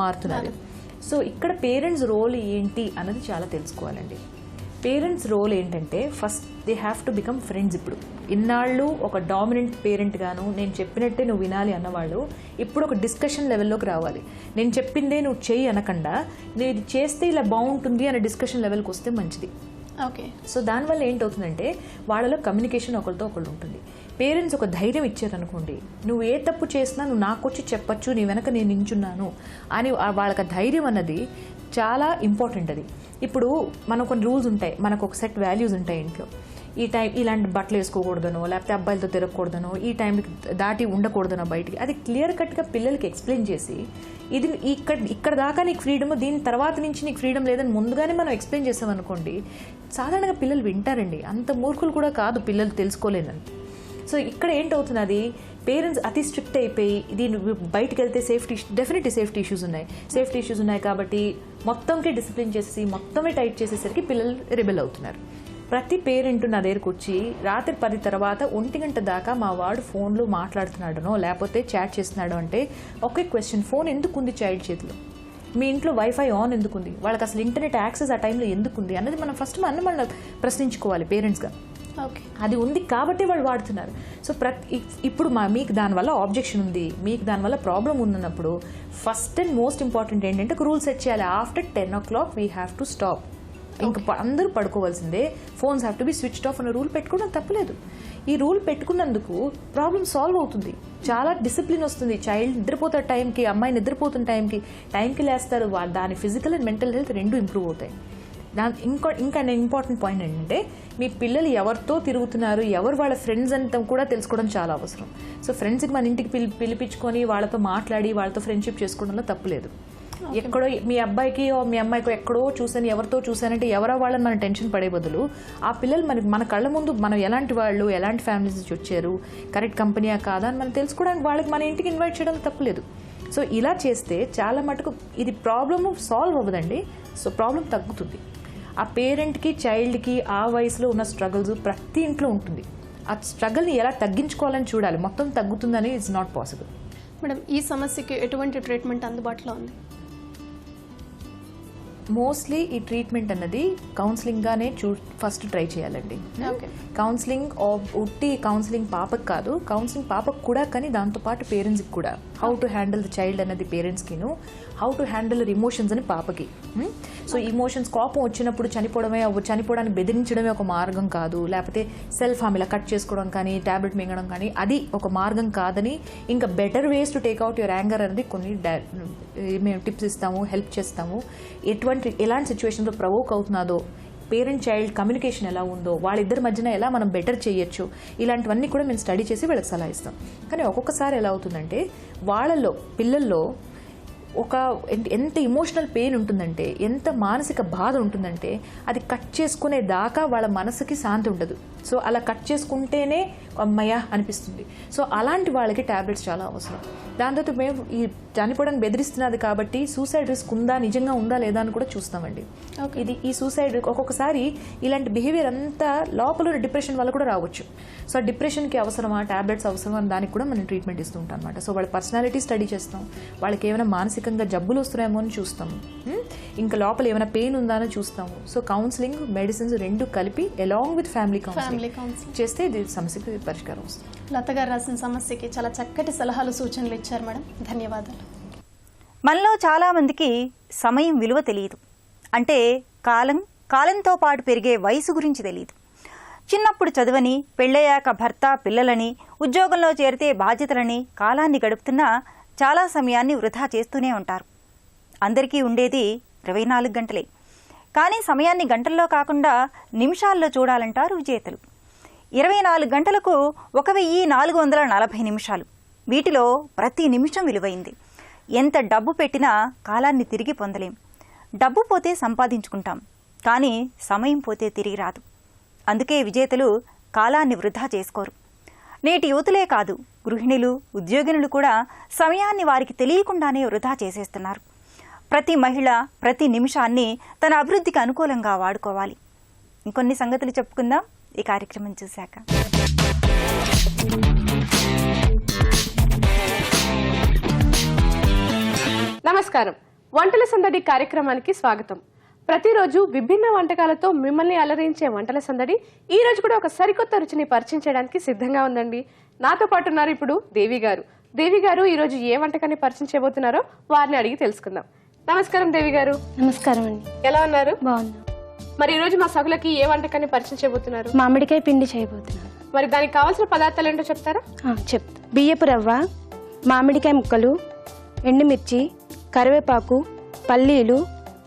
మారుతున్నారు. సో ఇక్కడ పేరెంట్స్ రోల్ ఏంటి అన్నది చాలా తెలుసుకోవాలండి. పేరెంట్స్ రోల్ ఏంటంటే first they have to become friends. ఇప్పుడు ఇన్నాళ్ళు ఒక డామినెంట్ పేరెంట్ గాను, నేను చెప్పినట్టే నువ్వు వినాలి అన్నవాళ్ళు ఇప్పుడు ఒక డిస్కషన్ లెవెల్లోకి రావాలి. నేను చెప్పిందే నువ్వు చెయ్యి అనకుండా, నేను ఇది చేస్తే ఇలా బాగుంటుంది అనే డిస్కషన్ లెవెల్కి వస్తే మంచిది. ఓకే. సో దానివల్ల ఏంటవుతుందంటే వాళ్ళలో కమ్యూనికేషన్ ఒకరితో ఒకళ్ళు ఉంటుంది. పేరెంట్స్ ఒక ధైర్యం ఇచ్చారనుకోండి, నువ్వు ఏ తప్పు చేసినా నువ్వు నాకు వచ్చి చెప్పచ్చు, నీ వెనక నేను నించున్నాను అని వాళ్ళకి ధైర్యం అన్నది చాలా ఇంపార్టెంట్. అది ఇప్పుడు మనకు కొన్ని రూల్స్ ఉంటాయి, మనకు ఒక సెట్ వాల్యూస్ ఉంటాయి ఇంట్లో. ఈ టైం ఇలాంటి బట్టలు వేసుకోకూడదనో, లేకపోతే అబ్బాయిలతో తిరగకూడదనో, ఈ టైంకి దాటి ఉండకూడదనో బయటికి. అది క్లియర్ కట్గా పిల్లలకి ఎక్స్ప్లెయిన్ చేసి, ఇది ఇక్కడ దాకా నీకు ఫ్రీడమ్, దీని తర్వాత నుంచి నీకు ఫ్రీడమ్ లేదని ముందుగానే మనం ఎక్స్ప్లెయిన్ చేసామనుకోండి, సాధారణంగా పిల్లలు వింటారండి. అంత మూర్ఖులు కూడా కాదు పిల్లలు, తెలుసుకోలేదని. సో ఇక్కడ ఏంటవుతున్నది, పేరెంట్స్ అతి స్ట్రిక్ట్ అయిపోయి దీన్ని బయటకు వెళ్తే డెఫినెట్లీ సేఫ్టీ ఇష్యూస్ ఉన్నాయి కాబట్టి మొత్తంకి డిసిప్లిన్ చేసేసి మొత్తమే టైట్ చేసేసరికి పిల్లలు రెబెల్ అవుతున్నారు. ప్రతి పేరెంట్ నా దగ్గరకు వచ్చి రాత్రి 10 తర్వాత 1 గంట దాకా మా వాడు ఫోన్లో మాట్లాడుతున్నాడనో లేకపోతే చాట్ చేస్తున్నాడో అంటే ఒకే క్వశ్చన్, ఫోన్ ఎందుకు ఉంది చైల్డ్ చేతిలో? మీ ఇంట్లో వైఫై ఆన్ ఎందుకుంది, వాళ్ళకి అసలు ఇంటర్నెట్ యాక్సెస్ ఆ టైంలో ఎందుకుంది అన్నది మనం ఫస్ట్ మనం ప్రశ్నించుకోవాలి పేరెంట్స్గా. అది ఉంది కాబట్టి వాళ్ళు వాడుతున్నారు. సో ఇప్పుడు మీకు దానివల్ల ఆబ్జెక్షన్ ఉంది, మీకు దానివల్ల ప్రాబ్లం ఉందన్నప్పుడు ఫస్ట్ అండ్ మోస్ట్ ఇంపార్టెంట్ ఏంటంటే ఒక రూల్ సెట్ చేయాలి. After 10 o'clock we have to stop. ఇంకా అందరూ పడుకోవాల్సిందే, phones have to be switched off అన్న రూల్ పెట్టుకోవడం తప్పలేదు. ఈ రూల్ పెట్టుకున్నందుకు ప్రాబ్లం సాల్వ్ అవుతుంది, చాలా డిసిప్లిన్ వస్తుంది. చైల్డ్ నిద్రపోతారు టైంకి, అమ్మాయి నిద్రపోతున్న టైంకి లేస్తారు, దాని ఫిజికల్ అండ్ మెంటల్ హెల్త్ రెండు ఇంప్రూవ్ అవుతాయి. ఇంకా ఇంపార్టెంట్ పాయింట్ ఏంటంటే మీ పిల్లలు ఎవరితో తిరుగుతున్నారు, ఎవరు వాళ్ళ ఫ్రెండ్స్ అంతా కూడా తెలుసుకోవడం చాలా అవసరం. సో ఫ్రెండ్స్కి మన ఇంటికి పిలిపించుకొని వాళ్ళతో మాట్లాడి వాళ్ళతో ఫ్రెండ్షిప్ చేసుకోవడంలో తప్పులేదు. ఎక్కడో మీ అబ్బాయికి మీ అమ్మాయికో ఎక్కడో చూసాను, ఎవరితో చూసానంటే ఎవరో వాళ్ళని మనం టెన్షన్ పడే బదులు ఆ పిల్లలు మన కళ్ళ ముందు మనం ఎలాంటి వాళ్ళు, ఎలాంటి ఫ్యామిలీస్ నుంచి వచ్చారు, కరెక్ట్ కంపెనీయా కాదా అని మనం తెలుసుకోవడానికి వాళ్ళకి మన ఇంటికి ఇన్వైట్ చేయడం తప్పులేదు. సో ఇలా చేస్తే చాలా మటుకు ఇది ప్రాబ్లమ్ సాల్వ్ అవ్వదండి. సో ప్రాబ్లం తగ్గుతుంది. ఆ పేరెంట్కి చైల్డ్కి ఆ వయసులో ఉన్న స్ట్రగుల్స్ ప్రతి ఇంట్లో ఉంటుంది. ఆ స్ట్రగుల్ని ఎలా తగ్గించుకోవాలని చూడాలి, మొత్తం తగ్గుతుందని ఇట్స్ నాట్ పాసిబుల్. మేడం, ఈ సమస్యకి ఎటువంటి ట్రీట్మెంట్ అందుబాటులో ఉంది? మోస్ట్లీ ఈ ట్రీట్మెంట్ అన్నది కౌన్సిలింగ్గానే ఫస్ట్ ట్రై చేయాలండి. కౌన్సిలింగ్ ఉట్టి కౌన్సిలింగ్ పాపకు కాదు, కౌన్సిలింగ్ పాపకు కూడా, కానీ దాంతోపాటు పేరెంట్స్కి కూడా. How to handle the child అన్నది పేరెంట్స్కిను, హౌ టు హ్యాండిల్ ఇమోషన్స్ అని పాపకి. సో ఇమోషన్స్, కోపం వచ్చినప్పుడు చనిపోవడానికి బెదిరించడమే ఒక మార్గం కాదు, లేకపోతే సెల్ఫ్ హామ్ ఇలా కట్ చేసుకోవడం కానీ, టాబ్లెట్ మింగడం కానీ అది ఒక మార్గం కాదని, ఇంకా better ways to take out your anger అనేది కొన్ని మేము టిప్స్ ఇస్తాము, హెల్ప్ చేస్తాము. ఎలాంటి సిచ్యువేషన్లో ప్రవోక్ అవుతున్నాదో, పేరెంట్ చైల్డ్ కమ్యూనికేషన్ ఎలా ఉందో, వాళ్ళిద్దరి మధ్యన ఎలా మనం బెటర్ చేయొచ్చు, ఇలాంటివన్నీ కూడా మేము స్టడీ చేసి వాళ్ళకి సలహా ఇస్తాం. కానీ ఒక్కొక్కసారి ఎలా అవుతుందంటే పిల్లల్లో ఎంత ఎమోషనల్ పెయిన్ ఉంటుందంటే, ఎంత మానసిక బాధ ఉంటుందంటే అది కట్ చేసుకునే దాకా వాళ్ళ మనసుకి శాంతి ఉండదు. సో అలా కట్ చేసుకుంటేనే అమ్మయ్య అనిపిస్తుంది. సో అలాంటి వాళ్ళకి టాబ్లెట్స్ చాలా అవసరం. దాంతో మేము ఈ చనిపోవడానికి బెదిరిస్తున్నది కాబట్టి సూసైడ్ రిస్క్ ఉందా, నిజంగా ఉందా లేదా అని కూడా చూస్తామండి. ఈ సూసైడ్ ఒక్కొక్కసారి ఇలాంటి బిహేవియర్ అంతా లోపల డిప్రెషన్ వల్ల కూడా రావచ్చు. సో డిప్రెషన్కి అవసరమా, టాబ్లెట్స్ అవసరమా అని దానికి కూడా మనం ట్రీట్మెంట్ ఇస్తూ ఉంటాం అనమాట. సో వాళ్ళ పర్సనాలిటీ స్టడీ చేస్తాం, వాళ్ళకి ఏమైనా మానసికంగా జబ్బులు వస్తున్నాయేమో అని చూస్తాము, ఇంకా లోపల ఏమైనా పెయిన్ ఉందా అని చూస్తాము. సో కౌన్సిలింగ్, మెడిసిన్స్ రెండు కలిపి అలాంగ్ విత్ ఫ్యామిలీ కౌన్సిలింగ్ చేస్తే ఇది సమస్యకు పరిష్కారం వస్తుంది. లత గారు రాసిన సమస్యకి చాలా చక్కటి సలహాలు, సూచనలు ఇచ్చారు మేడం. ధన్యవాదాలు. మనలో చాలా మందికి సమయం విలువ తెలియదు. అంటే కాలంతో పాటు పెరిగే వయసు గురించి తెలియదు. చిన్నప్పుడు చదువని, పెళ్ళయ్యాక భర్త, పిల్లలని, ఉద్యోగంలో చేరితే బాధ్యతలని కాలాన్ని గడుపుతున్నా చాలా సమయాన్ని వృధా చేస్తూనే ఉంటారు. అందరికీ ఉండేది 24 గంటలే. కానీ సమయాన్ని గంటల్లో కాకుండా నిమిషాల్లో చూడాలంటారు విజేతలు. 24 గంటలకు 1440 నిమిషాలు. వీటిలో ప్రతి నిమిషం విలువైంది. ఎంత డబ్బు పెట్టినా కాలాన్ని తిరిగి పొందలేం. డబ్బు పోతే సంపాదించుకుంటాం, కానీ సమయం పోతే తిరిగి రాదు. అందుకే విజేతలు కాలాన్ని వృధా చేసుకోరు. నేటి యువతులే కాదు, గృహిణులు, ఉద్యోగినులు కూడా సమయాన్ని వారికి తెలియకుండానే వృధా చేసేస్తున్నారు. ప్రతి మహిళ ప్రతి నిమిషాన్ని తన అభివృద్ధికి అనుకూలంగా వాడుకోవాలి. ఇంకొన్ని సంగతులు చెప్పుకుందాం ఈ కార్యక్రమం చూశాక. నమస్కారం. వంటల సందడి కార్యక్రమానికి స్వాగతం. ప్రతిరోజు విభిన్న వంటకాలతో మిమ్మల్ని అలరించే వంటల సందడి ఈ రోజు కూడా ఒక సరికొత్త రుచిని పరిచయం చేయడానికి సిద్ధంగా ఉందండి. నాతో పాటు ఉన్నారు ఇప్పుడు దేవి గారు. దేవి గారు ఈ రోజు ఏ వంటకాన్ని పరిచయం చేయబోతున్నారో వారిని అడిగి తెలుసుకుందాం. నమస్కారం దేవి గారు. నమస్కారం అండి. ఎలా ఉన్నారు? బాగున్నా. మరి ఈ రోజు మా సగులకి ఏ వంటకాన్ని పరిచయం చేయబోతున్నారు? మామిడికాయ పిండి చేయబోతున్నాను. మరి దానికి కావాల్సిన పదార్థాలు ఏంటో చెప్తారా? చెప్తా. బియ్యపు రవ్వ, మామిడికాయ ముక్కలు, ఎండుమిర్చి, కరివేపాకు, పల్లీలు,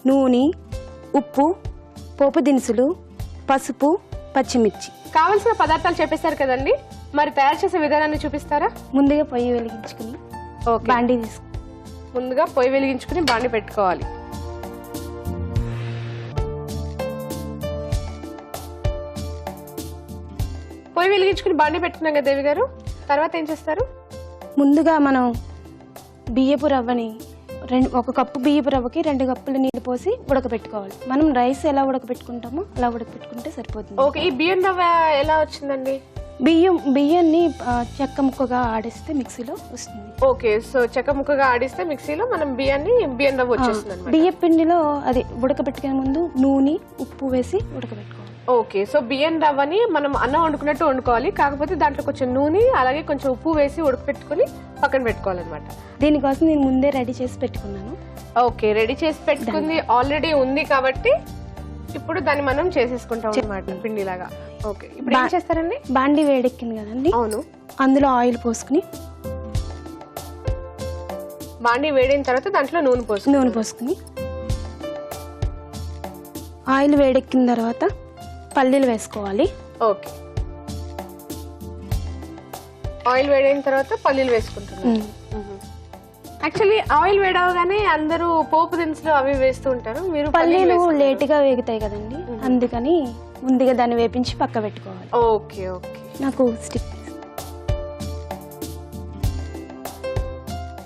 నూనె, ఉప్పు, పోపు దినుసులు, పసుపు, పచ్చిమిర్చి. కావాల్సిన పదార్థాలు చెప్పేశారు కదండి, మరి తయారు చేసే విధానాన్ని చూపిస్తారా? ముందుగా పొయ్యి వెలిగించుకుని బాండీ తీసుకు ముందుగా పొయ్యి వెలిగించుకుని బాండి పెట్టుకోవాలి. పొయ్యి వెలిగించుకుని బాండి పెట్టుకున్నాం కదా దేవి గారు, తర్వాత ఏం చేస్తారు? ముందుగా మనం బియ్యపు రవ్వని ఒక కప్పు బియ్యపు రవ్వకి 2 కప్పులు నీళ్లు పోసి ఉడకబెట్టుకోవాలి. మనం రైస్ ఎలా ఉడకబెట్టుకుంటామో అలా ఉడకబెట్టుకుంటే సరిపోతుంది. ఓకే. ఈ బియ్యం రవ్వ ఎలా వచ్చిందండి? బియ్యాన్ని చెక్క ముక్కగా ఆడిస్తే మిక్సీలో వస్తుంది. ఓకే, సో చెక్క ముక్కగా ఆడిస్తే మిక్సీలో మనం బియ్యం రవ్వ వచ్చేస్తుంది అన్నమాట. బియ్య పిండిలో అది ఉడకబెట్టుకునే ముందు నూనె ఉప్పు వేసి ఉడకబెట్టుకోవాలి. ఓకే, సో బియ్యం రవ్వని మనం అన్నం వండుకున్నట్టు వండుకోవాలి, కాకపోతే దాంట్లో కొంచెం నూనె అలాగే కొంచెం ఉప్పు వేసి ఉడకపెట్టుకుని పక్కన పెట్టుకోవాలన్నమాట. దీనికోసం నేను ముందే రెడీ చేసి పెట్టుకున్నాను. ఓకే, రెడీ చేసి పెట్టుకుంది ఆల్రెడీ ఉంది కాబట్టి ఇప్పుడు దాన్ని మనం చేసేసుకుంటాం అన్నమాట పిండిలాగా. ఓకే, ఇప్పుడు ఏం చేస్తారండి? బాండి వేడెక్కింది కదండి, అవును, అందులో ఆయిల్ పోసుకుని బాండి వేడిన తర్వాత దాంట్లో నూనె పోసుకుని ఆయిల్ వేడెక్కిన తర్వాత పల్లీలు వేసుకోవాలి. ఓకే, ఆయిల్ వేడైన తర్వాత పల్లీలు వేసుకుంటున్నాం. యాక్చువల్లీ ఆయిల్ వేడవగానే అందరూ పోపు దినుసులు అవి వేస్తూ ఉంటారు, మీరు పల్లీలు లేటుగా వేగుతాయి కదండి, అందుకని ముందుగా దాన్ని వేపించి పక్క పెట్టుకోవాలి. ఓకే ఓకే, నాకు స్టిక్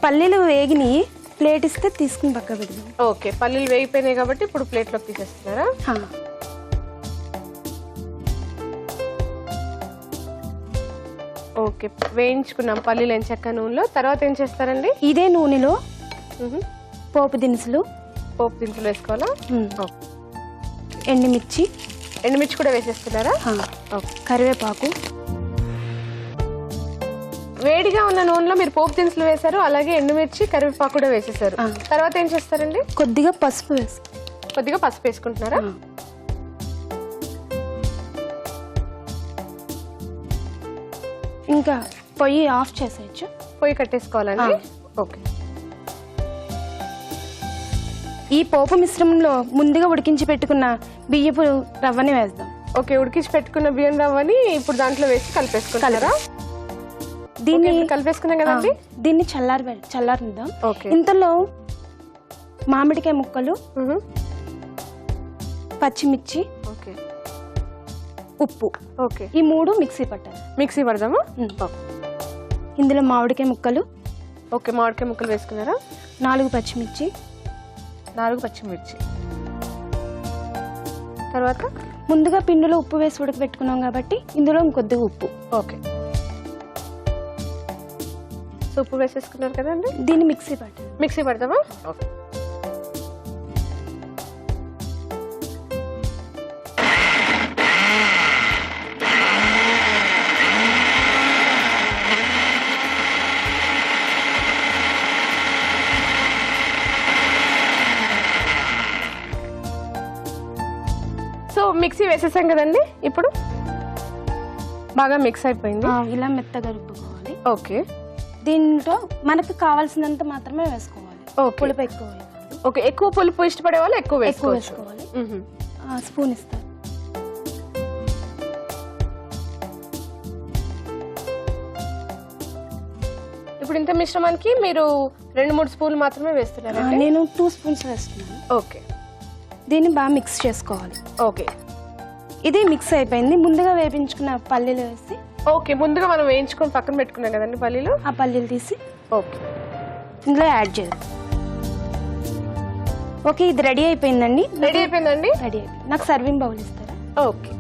పల్లీలు వేగిని ప్లేట్ ఇస్తే తీసుకుని పక్క పెడదాం. ఓకే, పల్లీలు వేగిపోయినాయి కాబట్టి ఇప్పుడు ప్లేట్లోకి తీసేస్తున్నారా? ఓకే, వేయించుకున్నాం పల్లీలు ఎంచక్క నూనెలో. తర్వాత ఏం చేస్తారండి? ఇదే నూనెలో పోపు దినుసులు వేసుకోవాలా? ఎండుమిర్చి కూడా వేసేస్తున్నారా? కరివేపాకు. వేడిగా ఉన్న నూనెలో మీరు పోపు దినుసులు వేశారు, అలాగే ఎండుమిర్చి కరివేపాకు కూడా వేసేసారు. తర్వాత ఏం చేస్తారండి? కొద్దిగా పసుపు వేసుకుంటున్నారా? ఇంకా పొయ్యి ఆఫ్ చేసేయచ్చు. పొయ్యి కట్టేసుకోవాలండి. ఓకే, ఈ పోపు మిశ్రమంలో ముందుగా ఉడికించి పెట్టుకున్న బియ్యపు రవ్వని వేద్దాం. ఓకే, ఉడికించి పెట్టుకున్న బియ్యం రవ్వని ఇప్పుడు దాంట్లో వేసి కలిపేసుకుంటారా? దీన్ని కలిపేసుకున్నాం కదండి, దీన్ని చల్లారిద్దాం. ఇంతలో మామిడికాయ ముక్కలు, పచ్చిమిర్చి, ఉప్పు, ఓకే, ఈ మూడు మిక్సీ పట్టాలి. మిక్సీ పడదామా? ఇందులో మామిడికాయ ముక్కలు. ఓకే, మామిడికాయ ముక్కలు వేసుకున్నారా? 4 పచ్చిమిర్చి. తర్వాత ముందుగా పిండిలో ఉప్పు వేసి ఉడకబెట్టుకున్నాం కాబట్టి ఇందులో ఇంకొద్దిగా ఉప్పు. ఓకే, సో ఉప్పు వేసేసుకున్నారు కదండి, దీన్ని మిక్సీ పడదామా? ఓకే, మిక్సీ వేసేసాం కదండి, ఇప్పుడు బాగా మిక్స్ అయిపోయింది. ఇలా మెత్తగా రుబ్బుకోవాలి. ఓకే, దీంట్లో మనకు కావాల్సినంత మాత్రమే వేసుకోవాలి. పులుపు ఎక్కువ. ఓకే, ఎక్కువ పులుపు ఇష్టపడే వాళ్ళు ఎక్కువ వేసుకోవాలి. స్పూన్ ఇస్తారు. ఇప్పుడు ఇంత మిశ్రమానికి మీరు 2-3 స్పూన్లు మాత్రమే వేస్తున్నారు? నేను 2 స్పూన్స్ వేస్తున్నాను. ఓకే, దీన్ని బాగా మిక్స్ చేసుకోవాలి. ఓకే, ఇది మిక్స్ అయిపోయింది. ముందుగా వేపించుకున్న పల్లీలు వేసి. ఓకే, ముందుగా మనం వేయించుకొని పక్కన పెట్టుకున్నాం కదండి పల్లీలు, ఆ పల్లీలు తీసి ఓకే ఇందులో యాడ్ చేయాలి. ఓకే, ఇది రెడీ అయిపోయిందండి. రెడీ అయిపోయింది. నాకు సర్వింగ్ బౌల్ ఇస్తారా? ఓకే,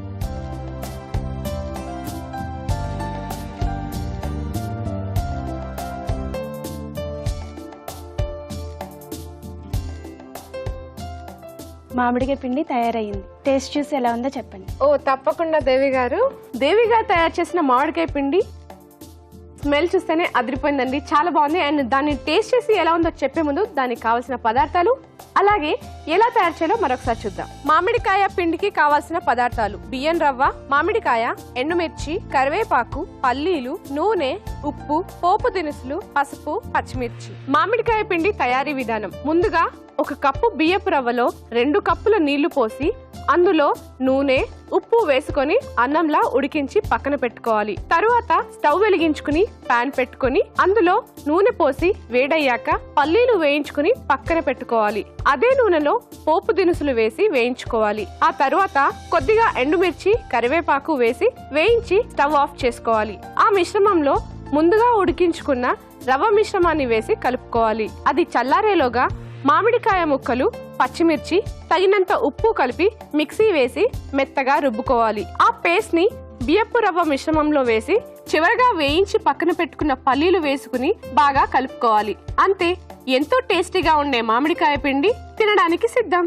మామిడికాయ పిండి తయారయ్యింది. టేస్ట్ చూసి ఎలా ఉందో చెప్పండి. తప్పకుండా దేవి గారు తయారు చేసిన మామిడికాయ పిండి స్మెల్ చూస్తేనే అదిరిపోయిందండి, చాలా బాగుంది. అండ్ దాన్ని టేస్ట్ చేసి ఎలా ఉందో చెప్పే ముందు దానికి కావాల్సిన పదార్థాలు అలాగే ఎలా తయారు చేయాలో మరొకసారి చూద్దాం. మామిడికాయ పిండికి కావాల్సిన పదార్థాలు: బియ్యం రవ్వ, మామిడికాయ, ఎండుమిర్చి, కరివేపాకు, పల్లీలు, నూనె, ఉప్పు, పోపు దినుసులు, పసుపు, పచ్చిమిర్చి. మామిడికాయ పిండి తయారీ విధానం: ముందుగా 1 కప్పు బియ్యపు రవ్వలో 2 కప్పుల నీళ్లు పోసి అందులో నూనె, ఉప్పు వేసుకొని అన్నంలా ఉడికించి పక్కన పెట్టుకోవాలి. తరువాత స్టవ్ వెలిగించుకుని పాన్ పెట్టుకుని అందులో నూనె పోసి వేడయ్యాక పల్లీలు వేయించుకుని పక్కన పెట్టుకోవాలి. అదే నూనెలో పోపు దినుసులు వేసి వేయించుకోవాలి. ఆ తరువాత కొద్దిగా ఎండుమిర్చి, కరివేపాకు వేసి వేయించి స్టవ్ ఆఫ్ చేసుకోవాలి. ఆ మిశ్రమంలో ముందుగా ఉడికించుకున్న రవ్వ మిశ్రమాన్ని వేసి కలుపుకోవాలి. అది చల్లారేలోగా మామిడికాయ ముక్కలు, పచ్చిమిర్చి, తగినంత ఉప్పు కలిపి మిక్సీ వేసి మెత్తగా రుబ్బుకోవాలి. ఆ పేస్ట్ ని బియ్యపు రవ్వ మిశ్రమంలో వేసి చివరగా వేయించి పక్కన పెట్టుకున్న పల్లీలు వేసుకుని బాగా కలుపుకోవాలి. అంతే, ఎంతో టేస్టీగా ఉండే మామిడికాయ పిండి తినడానికి సిద్ధం.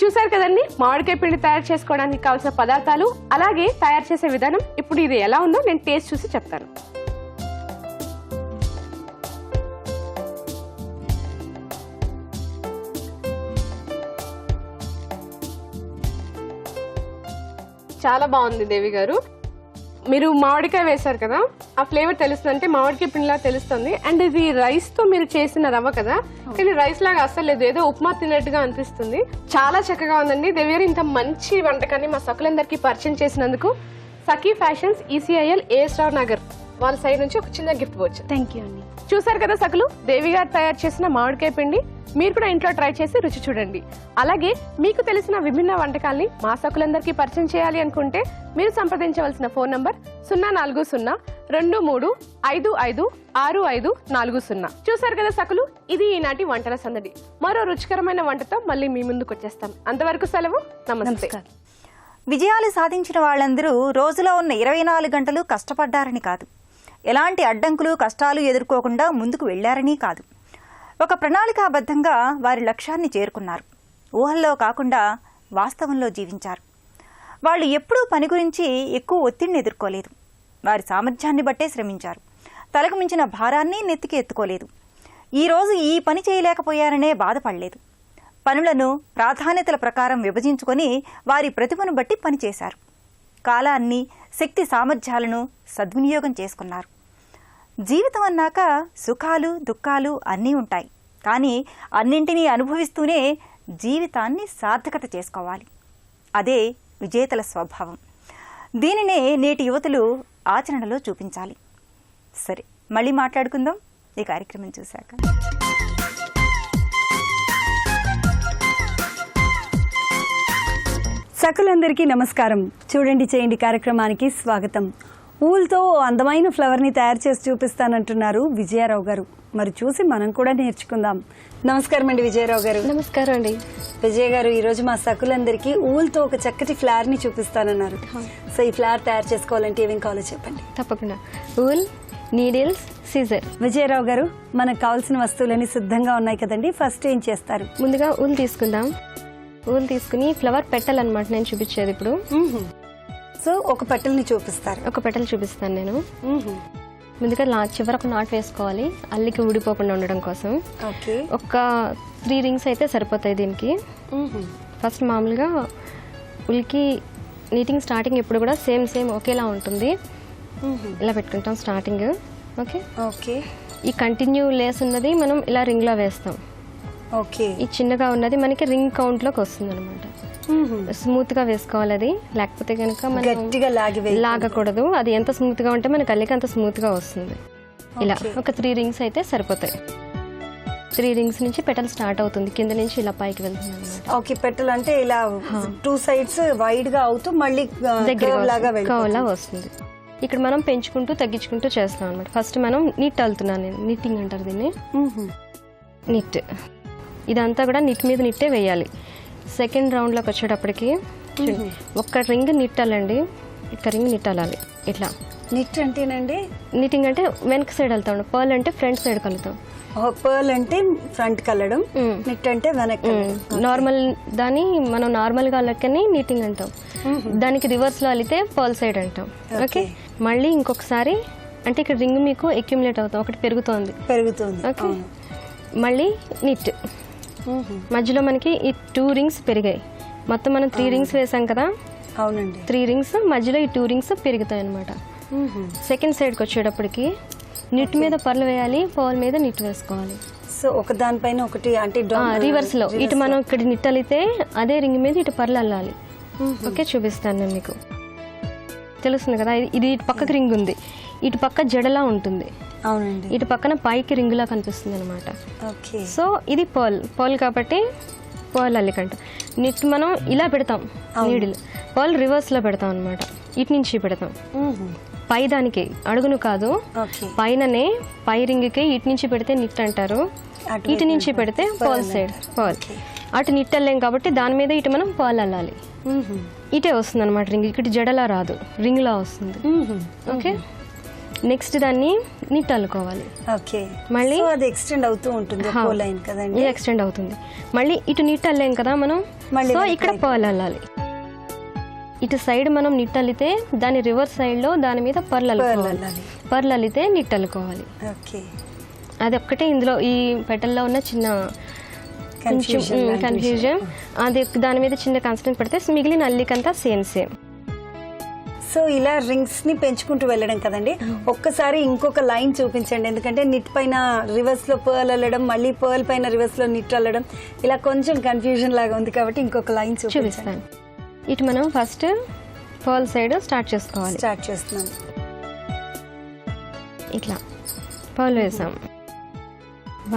చూసారు కదండి మామిడికాయ పిండి తయారు చేసుకోవడానికి కావాల్సిన పదార్థాలు, అలాగే తయారు చేసే విధానం. ఇప్పుడు ఇది ఎలా ఉందో నేను టేస్ట్ చూసి చెప్తాను. చాలా బాగుంది దేవి గారు. మీరు మామిడికాయ వేశారు కదా, ఆ ఫ్లేవర్ తెలుస్తుంది, అంటే మామిడికాయ పిండిలా తెలుస్తుంది. అండ్ ఇది రైస్ తో మీరు చేసిన రవ్వ కదా, కానీ రైస్ లాగా అస్సలు లేదు, ఏదో ఉప్మా తిన్నట్టుగా అనిపిస్తుంది. చాలా చక్కగా ఉందండి. దేవి గారు, ఇంత మంచి వంటకాన్ని మా సకులందరికీ పరిచయం చేసినందుకు సఖీ ఫ్యాషన్స్ ఈసీఐఎల్ ఏఎస్ఆర్ నగర్ వాళ్ళ సైడ్ నుంచి ఒక చిన్న గిఫ్ట్ వచ్చు. థ్యాంక్ యూ అండి. చూసారు కదా సకులు, దేవి గారు తయారు చేసిన మామిడికాయ పిండి మీరు కూడా ఇంట్లో ట్రై చేసి రుచి చూడండి. అలాగే మీకు తెలిసిన విభిన్న వంటకాల్ని మా సకులందరికీ పరిచయం చేయాలి అనుకుంటే మీరు సంప్రదించవలసిన ఫోన్ నంబర్ 04023555540. చూసారు కదా సకులు, ఇది ఈనాటి వంటల సందడి. మరో రుచికరమైన వంటతో మళ్ళీ మీ ముందుకు వచ్చేస్తాం. అంతవరకు సెలవు, నమస్తే. విజయాలు సాధించిన వాళ్ళందరూ రోజులో ఉన్న 24 గంటలు కష్టపడ్డారని కాదు, ఎలాంటి అడ్డంకులు కష్టాలు ఎదుర్కోకుండా ముందుకు వెళ్లారని కాదు, ఒక ప్రణాళికాబద్ధంగా వారి లక్ష్యాన్ని చేరుకున్నారు. ఊహల్లో కాకుండా వాస్తవంలో జీవించారు. వాళ్ళు ఎప్పుడూ పని గురించి ఎక్కువ ఒత్తిడిని ఎదుర్కోలేదు. వారి సామర్థ్యాన్ని బట్టే శ్రమించారు. తలకు మించిన భారాన్ని నెత్తికి ఎత్తుకోలేదు. ఈరోజు ఈ పని చేయలేకపోయారనే బాధపడలేదు. పనులను ప్రాధాన్యతల ప్రకారం విభజించుకొని వారి ప్రతిభను బట్టి పనిచేశారు. కాలాన్ని, శక్తి సామర్థ్యాలను సద్వినియోగం చేసుకున్నారు. జీవితం అన్నాక సుఖాలు దుఃఖాలు అన్నీ ఉంటాయి, కానీ అన్నింటినీ అనుభవిస్తూనే జీవితాన్ని సార్థకత చేసుకోవాలి. అదే విజేతల స్వభావం. దీనినే నేటి యువతులు ఆచరణలో చూపించాలి. సరే, మళ్ళీ మాట్లాడుకుందాం ఈ కార్యక్రమం చూశాక. సకులందరికీ నమస్కారం. చూడండి చేయండి కార్యక్రమానికి స్వాగతం. ఊల్తో అందమైన ఫ్లవర్ని తయారు చేసి చూపిస్తానంటున్నారు విజయారావు గారు. మరి చూసి మనం కూడా నేర్చుకుందాం. నమస్కారం అండి విజయరావు గారు. నమస్కారం అండి. విజయ్ గారు, ఈరోజు మా సకులందరికీ ఊల్తో ఒక చక్కటి ఫ్లవర్ని చూపిస్తానన్నారు. సో ఈ ఫ్లవర్ తయారు చేసుకోవాలంటే ఏమేం కావాలో చెప్పండి. తప్పకుండా. Wool, needles, Caesar. విజయరావు గారు, మనకు కావాల్సిన వస్తువులన్నీ సిద్ధంగా ఉన్నాయి కదండి. ఫస్ట్ ఏం చేస్తారు? ముందుగా ఊల్ తీసుకుందాం. ఊల్ తీసుకుని ఫ్లవర్ పెట్టాలన్నమాట నేను చూపించేది ఇప్పుడు. సో ఒక పెటల్ని చూపిస్తారు. ఒక పెటల్ చూపిస్తాను నేను. ముందుగా చివర ఒక నాట్ వేసుకోవాలి, అల్లికి ఊడిపోకుండా ఉండడం కోసం. ఓకే. ఒక 3 రింగ్స్ అయితే సరిపోతాయి దీనికి. ఫస్ట్ మామూలుగా ఉల్కి నీటింగ్ స్టార్టింగ్ ఎప్పుడు కూడా సేమ్ ఒకేలా ఉంటుంది. ఇలా పెట్టుకుంటాం స్టార్టింగ్. Okay okay. ఈ కంటిన్యూ లేస్ ఉన్నది మనం ఇలా రింగ్లో వేస్తాం. ఓకే. ఈ చిన్నగా ఉన్నది మనకి రింగ్ కౌంట్లోకి వస్తుంది అనమాట. స్మూత్ గా వేసుకోవాలి అది, లేకపోతే కనుక మనం గట్టిగా లాగకూడదు. అది ఎంత స్మూత్ గా ఉంటే మనకి అల్లికి అంత స్మూత్ గా వస్తుంది. ఇలా ఒక 3 రింగ్స్ అయితే సరిపోతాయి. 3 రింగ్స్ నుంచి పెటల్ స్టార్ట్ అవుతుంది, కింద నుంచి ఇలా పైకి వెళ్తుంది. ఓకే. పెటల్ అంటే ఇలా 2 సైడ్స్ వైడ్ గా అవుతూ మళ్ళీ కర్వ్ లా వస్తుంది. ఇక్కడ మనం పెంచుకుంటూ తగ్గించుకుంటూ చేస్తాం అనమాట. ఫస్ట్ మనం నిట్ అల్లుతున్నాను నేను, నిట్టింగ్ అంటారు దీన్ని. నిట్ ఇదంతా కూడా నిట్ మీద నిట్టే వేయాలి. సెకండ్ రౌండ్లోకి వచ్చేటప్పటికి ఒక్క రింగ్ నిట్ అల్లండి, ఇక రింగ్ నిట్ అల్లాలి. ఇట్లా నిట్ అంటేనండి, నిట్టింగ్ అంటే వెనక సైడ్ వెళ్తాం, పర్ల్ అంటే ఫ్రంట్ సైడ్ కలుగుతాం. పర్ల్ అంటే ఫ్రంట్ కలడం, నిట్ అంటే వెనక. నార్మల్ దాన్ని మనం నార్మల్ గా అల్లకని నిట్టింగ్ అంటాం, దానికి రివర్స్ లో అల్లితే పర్ల్ సైడ్ అంటాం. ఓకే. మళ్ళీ ఇంకొకసారి అంటే ఇక్కడ రింగ్ మీకు అక్యుములేట్ అవుతాం, ఒకటి పెరుగుతుంది. ఓకే. మళ్ళీ నిట్ మధ్యలో మనకి ఈ 2 రింగ్స్ పెరిగాయి. మొత్తం మనం 3 రింగ్స్ వేసాం కదా. అవునండి. 3 రింగ్స్ మధ్యలో ఈ 2 రింగ్స్ పెరుగుతాయి అనమాట. సెకండ్ సైడ్కి వచ్చేటప్పటికి నిట్ మీద పర్లు వేయాలి, పర్ల్ మీద నిట్ వేసుకోవాలి. సో ఒక దానిపైన ఒకటి అంటే రివర్స్ లో ఇటు మనం ఇక్కడ నిట్ అల్లితే అదే రింగ్ మీద ఇటు పర్లు అల్లాలి. ఓకే, చూపిస్తాను నేను మీకు. తెలుస్తుంది కదా, ఇది ఇటు పక్కకి రింగ్ ఉంది, ఇటు పక్క జడలా ఉంటుంది. అవునండి. ఇటు పక్కన పైకి రింగులా కనిపిస్తుంది అనమాట. సో ఇది పర్ల్ కాబట్టి పర్ల్ అల్లికంట. నిట్ మనం ఇలా పెడతాం, నీడిల్. పర్ల్ రివర్స్ లో పెడతాం అనమాట, ఇటు నుంచి పెడతాం. పై దానికి అడుగును కాదు, పైననే పై రింగ్ కి ఇటు నుంచి పెడితే నిట్ అంటారు, ఇటు నుంచి పెడితే పర్ల్ సైడ్ పర్ల్. అటు నిట్ వెళ్ళాం కాబట్టి దాని మీద ఇటు మనం పర్ల్ అల్లాలి. ఇటే వస్తుంది అనమాట రింగ్, ఇక్కడ జడలా రాదు, రింగ్లా వస్తుంది. ఓకే, నెక్స్ట్ దాన్ని నిట్ అల్లుకోవాలి. ఓకే, మళ్ళీ అది ఎక్స్టెండ్ అవుతూ ఉంటుంది లైన్ కదండి, ఇది ఎక్స్టెండ్ అవుతుంది. మళ్ళీ ఇటు నిట్ అల్లాం కదా మనం, సో ఇక్కడ పర్ల్ అల్లాలి. ఇటు సైడ్ మనం నిట్ అల్లితే దాని రివర్స్ సైడ్ లో దాని మీద పర్ల్ అల్లుకోవాలి. పర్ల్ అల్లితే నిట్ అల్లుకోవాలి. ఓకే, అది ఒక్కటే ఇందులో ఈ పెటల్లో ఉన్న చిన్న కన్ఫ్యూజన్. అది దాని మీద చిన్న కాన్సెప్ట్ పెడితే మిగిలిన అల్లికంతా సేమ్. సో ఇలా రింగ్స్ ని పెంచుకుంటూ వెళ్ళడం కదండి. ఒక్కసారి ఇంకొక లైన్ చూపించండి, ఎందుకంటే నిట్ పైన రివర్స్ లో పర్ల్ అల్లడం, మళ్ళీ పర్ల్ పైన రివర్స్ లో నిట్ అల్లడం, ఇలా కొంచెం కన్ఫ్యూజన్ లాగా ఉంది కాబట్టి ఇంకొక లైన్ చూపిస్తాను. ఇటు మనం ఫస్ట్ పర్ల్ సైడ్ స్టార్ట్ చేసుకోవాలి. స్టార్ట్ చేస్తున్నాం. ఇట్లా పర్ల్ వేసాం.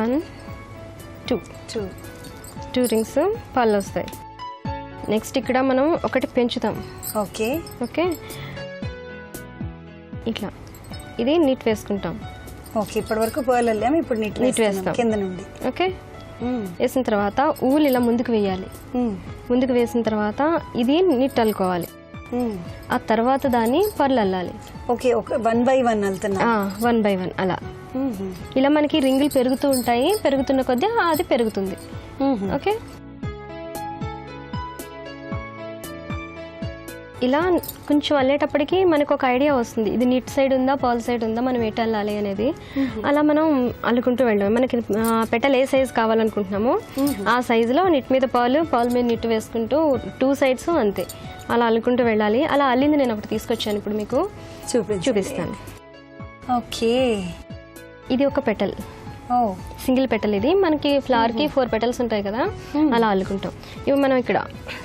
1 2 రింగ్స్ పర్ల్ వస్తాయి. నెక్స్ట్ ఇక్కడ మనం ఒకటి పెంచుతాం. ఓకే ఓకే, ఇట్లా ఇది నిట్ వేసుకుంటాం. ఓకే, ఇప్పటి వరకు పర్ల్ వెళ్ళాము, ఇప్పుడు నిట్ వేస్తాం కింద నుండి. ఓకే, వేసిన తర్వాత ఊల్ ఇలా ముందుకు వేయాలి. ముందుకు వేసిన తర్వాత ఇది నిట్ అల్లుకోవాలి. ఆ తర్వాత దాన్ని పర్ల్ అల్లాలి. ఓకే, 1 by 1 వెళ్తున్నా. 1 by 1 అలా. ఇలా మనకి రింగులు పెరుగుతూ ఉంటాయి, పెరుగుతున్న కొద్దీ అది పెరుగుతుంది. ఓకే, ఇలా కొంచెం అల్లేటప్పటికి మనకు ఒక ఐడియా వస్తుంది, ఇది నిట్ సైడ్ ఉందా పర్ల్ సైడ్ ఉందా, మనం ఎటు అల్లాలి అనేది. అలా మనం అల్లుకుంటూ వెళ్ళాం. మనకి పెటల్ ఏ సైజ్ కావాలనుకుంటున్నామో ఆ సైజులో నిట్ మీద పర్ల్ మీద నిట్ వేసుకుంటూ 2 సైడ్స్ అంతే అలా అల్లుకుంటూ వెళ్ళాలి. అలా అల్లింది నేను ఒకటి తీసుకొచ్చాను, ఇప్పుడు మీకు చూపిస్తాను. ఓకే, ఇది ఒక పెటల్, సింగిల్ పెటల్. ఇది మనకి ఫ్లవర్ కి 4 పెటల్స్ ఉంటాయి కదా, అలా అల్లుకుంటాం. ఇవి మనం ఇక్కడ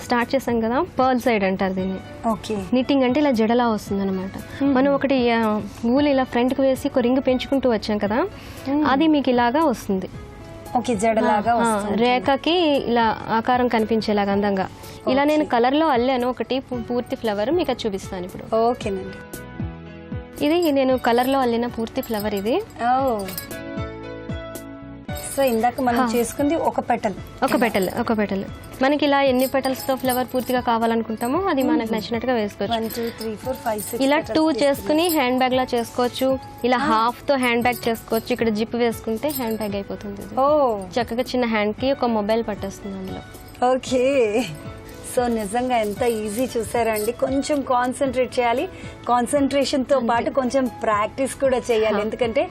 స్టార్ట్ చేసాం కదా, పర్ల్ సైడ్ అంటారు దీన్ని. ఓకే, నిట్టింగ్ అంటే ఇలా జడలా వస్తుంది అనమాట. మనం ఒకటి ఊలు ఇలా ఫ్రంట్ కి వేసి ఒక రింగ్ పెంచుకుంటూ వచ్చాం కదా, అది మీకు ఇలాగా వస్తుంది. ఓకే, జడలాగా రేఖకి ఇలా ఆకారం కనిపించేలాగా అందంగా. ఇలా నేను కలర్ లో అల్లాను ఒకటి పూర్తి ఫ్లవర్, మీకు అది చూపిస్తాను ఇప్పుడు. ఓకేనండి, ఇది నేను కలర్ లో అల్లిన పూర్తి ఫ్లవర్ ఇది. సో ఇందాక మనం చేసుకుంది ఒక పెటల్. మనకి ఇలా ఎన్ని పెటల్స్ తో ఫ్లవర్ పూర్తిగా కావాలనుకుంటామో అది మనకు నచ్చినట్టుగా వేసుకోవచ్చు. 1 2 3 4 5 6 ఇలా 2 చేసుకుని హ్యాండ్ బ్యాగ్ లా చేసుకోవచ్చు, ఇలా హాఫ్ తో హ్యాండ్ బ్యాగ్ చేసుకోవచ్చు. ఇక్కడ జిప్ వేసుకుంటే హ్యాండ్ బ్యాగ్ అయిపోతుంది. చక్కగా చిన్న హ్యాండ్ కి ఒక మొబైల్ పట్టేస్తుంది అందులో. ఓకే, సో నిజంగా ఎంత ఈజీ చూసారా అండి. కొంచెం కాన్సన్ట్రేట్ చేయాలి, కాన్సన్ట్రేషన్ తో పాటు కొంచెం ప్రాక్టీస్ కూడా చేయాలి. ఎందుకంటే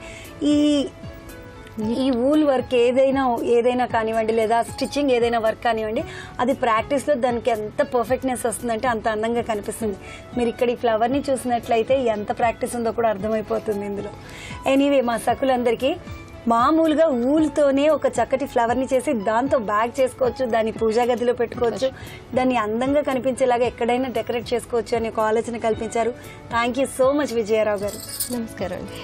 ఈ వూల్ వర్క్ ఏదైనా కానివ్వండి, లేదా స్టిచ్చింగ్ ఏదైనా వర్క్ కానివ్వండి, అది ప్రాక్టీస్లో దానికి ఎంత పర్ఫెక్ట్నెస్ వస్తుందంటే అంత అందంగా కనిపిస్తుంది. మీరు ఇక్కడ ఈ ఫ్లవర్ని చూసినట్లయితే ఎంత ప్రాక్టీస్ ఉందో కూడా అర్థమైపోతుంది ఇందులో. ఎనీవే, మా సకులందరికీ మామూలుగా ఊల్తోనే ఒక చక్కటి ఫ్లవర్ని చేసి దాంతో బ్యాగ్ చేసుకోవచ్చు, దాన్ని పూజా గదిలో పెట్టుకోవచ్చు, దాన్ని అందంగా కనిపించేలాగా ఎక్కడైనా డెకరేట్ చేసుకోవచ్చు అని ఒక ఆలోచన కల్పించారు. Thank you so much Vijaya Rao గారు. నమస్కారం అండి.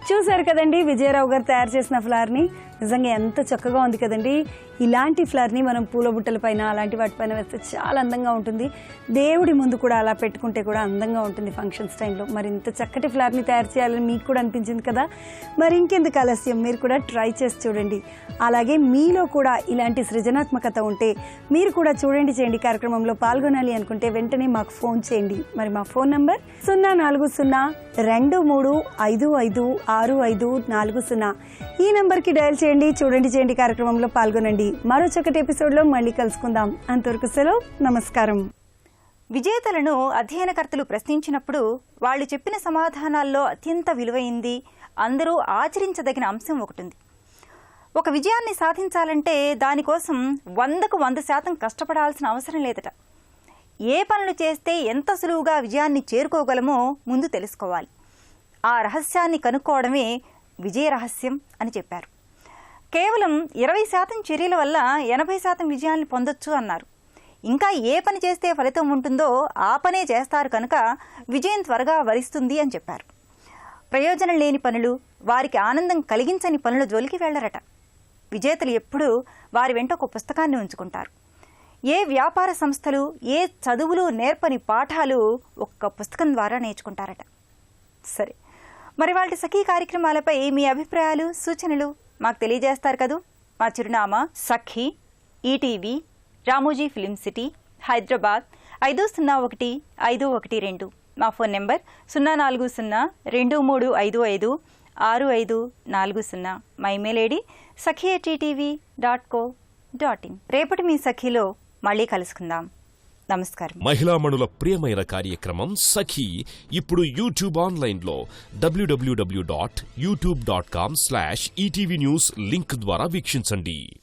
చూసారు కదండి విజయరావు గారు తయారు చేసిన ఫ్లవర్ని. నిజంగా ఎంత చక్కగా ఉంది కదండి. ఇలాంటి ఫ్లవర్ని మనం పూల బుట్టల పైన అలాంటి వాటిపైన వేస్తే చాలా అందంగా ఉంటుంది. దేవుడి ముందు కూడా అలా పెట్టుకుంటే కూడా అందంగా ఉంటుంది ఫంక్షన్స్ టైంలో. మరి ఇంత చక్కటి ఫ్లవర్ని తయారు చేయాలని మీకు కూడా అనిపించింది కదా. మరి ఇంకెందుకు ఆలస్యం, మీరు కూడా ట్రై చేసి చూడండి. అలాగే మీలో కూడా ఇలాంటి సృజనాత్మకత ఉంటే మీరు కూడా చూడండి చేయండి కార్యక్రమంలో పాల్గొనాలి అనుకుంటే వెంటనే మాకు ఫోన్ చేయండి. మరి మా ఫోన్ నంబర్ 04023556540. ఈ నంబర్కి డయల్ చేయండి. చూడండి చేయండి కార్యక్రమంలో పాల్గొనండి. మరో చక్కటి ఎపిసోడ్లో మళ్ళీ కలుసుకుందాం. అంతవరకు సెలవు, నమస్కారం. విజేతలను అధ్యయనకర్తలు ప్రశ్నించినప్పుడు వాళ్ళు చెప్పిన సమాధానాల్లో అత్యంత విలువైంది, అందరూ ఆచరించదగిన అంశం ఒకటి ఉంది. ఒక విజయాన్ని సాధించాలంటే దానికోసం 100కు 100% కష్టపడాల్సిన అవసరం లేదట. ఏ పనులు చేస్తే ఎంత సులువుగా విజయాన్ని చేరుకోగలమో ముందు తెలుసుకోవాలి. ఆ రహస్యాన్ని కనుక్కోవడమే విజయ రహస్యం అని చెప్పారు. కేవలం 20% చర్యల వల్ల 80% విజయాన్ని పొందొచ్చు అన్నారు. ఇంకా ఏ పని చేస్తే ఫలితం ఉంటుందో ఆ పనే చేస్తారు కనుక విజయం త్వరగా వరిస్తుంది అని చెప్పారు. ప్రయోజనం లేని పనులు, వారికి ఆనందం కలిగించని పనుల జోలికి వెళ్లరట. విజేతలు ఎప్పుడూ వారి వెంట ఒక పుస్తకాన్ని ఉంచుకుంటారు. ఏ వ్యాపార సంస్థలు ఏ చదువులు నేర్పని పాఠాలు ఒక్క పుస్తకం ద్వారా నేర్చుకుంటారట. సరే, మరి వాళ్ళ సఖీ కార్యక్రమాలపై మీ అభిప్రాయాలు సూచనలు మాకు తెలియజేస్తారు కదూ. మా చిరునామా Sakhi, ETV, Ramoji film city, Hyderabad 501512. మా ఫోన్ నెంబర్ 04023556540. మా ఇమెయిల్ ఐడి sakhi@ttv.co.in. రేపటి మీ సఖీలో మళ్ళీ కలుసుకుందాం. నమస్కారం. మహిళామణుల ప్రియమైన కార్యక్రమం సఖీ ఇప్పుడు యూట్యూబ్ ఆన్లైన్లో www.youtube.com/ETV News లింక్ ద్వారా వీక్షించండి.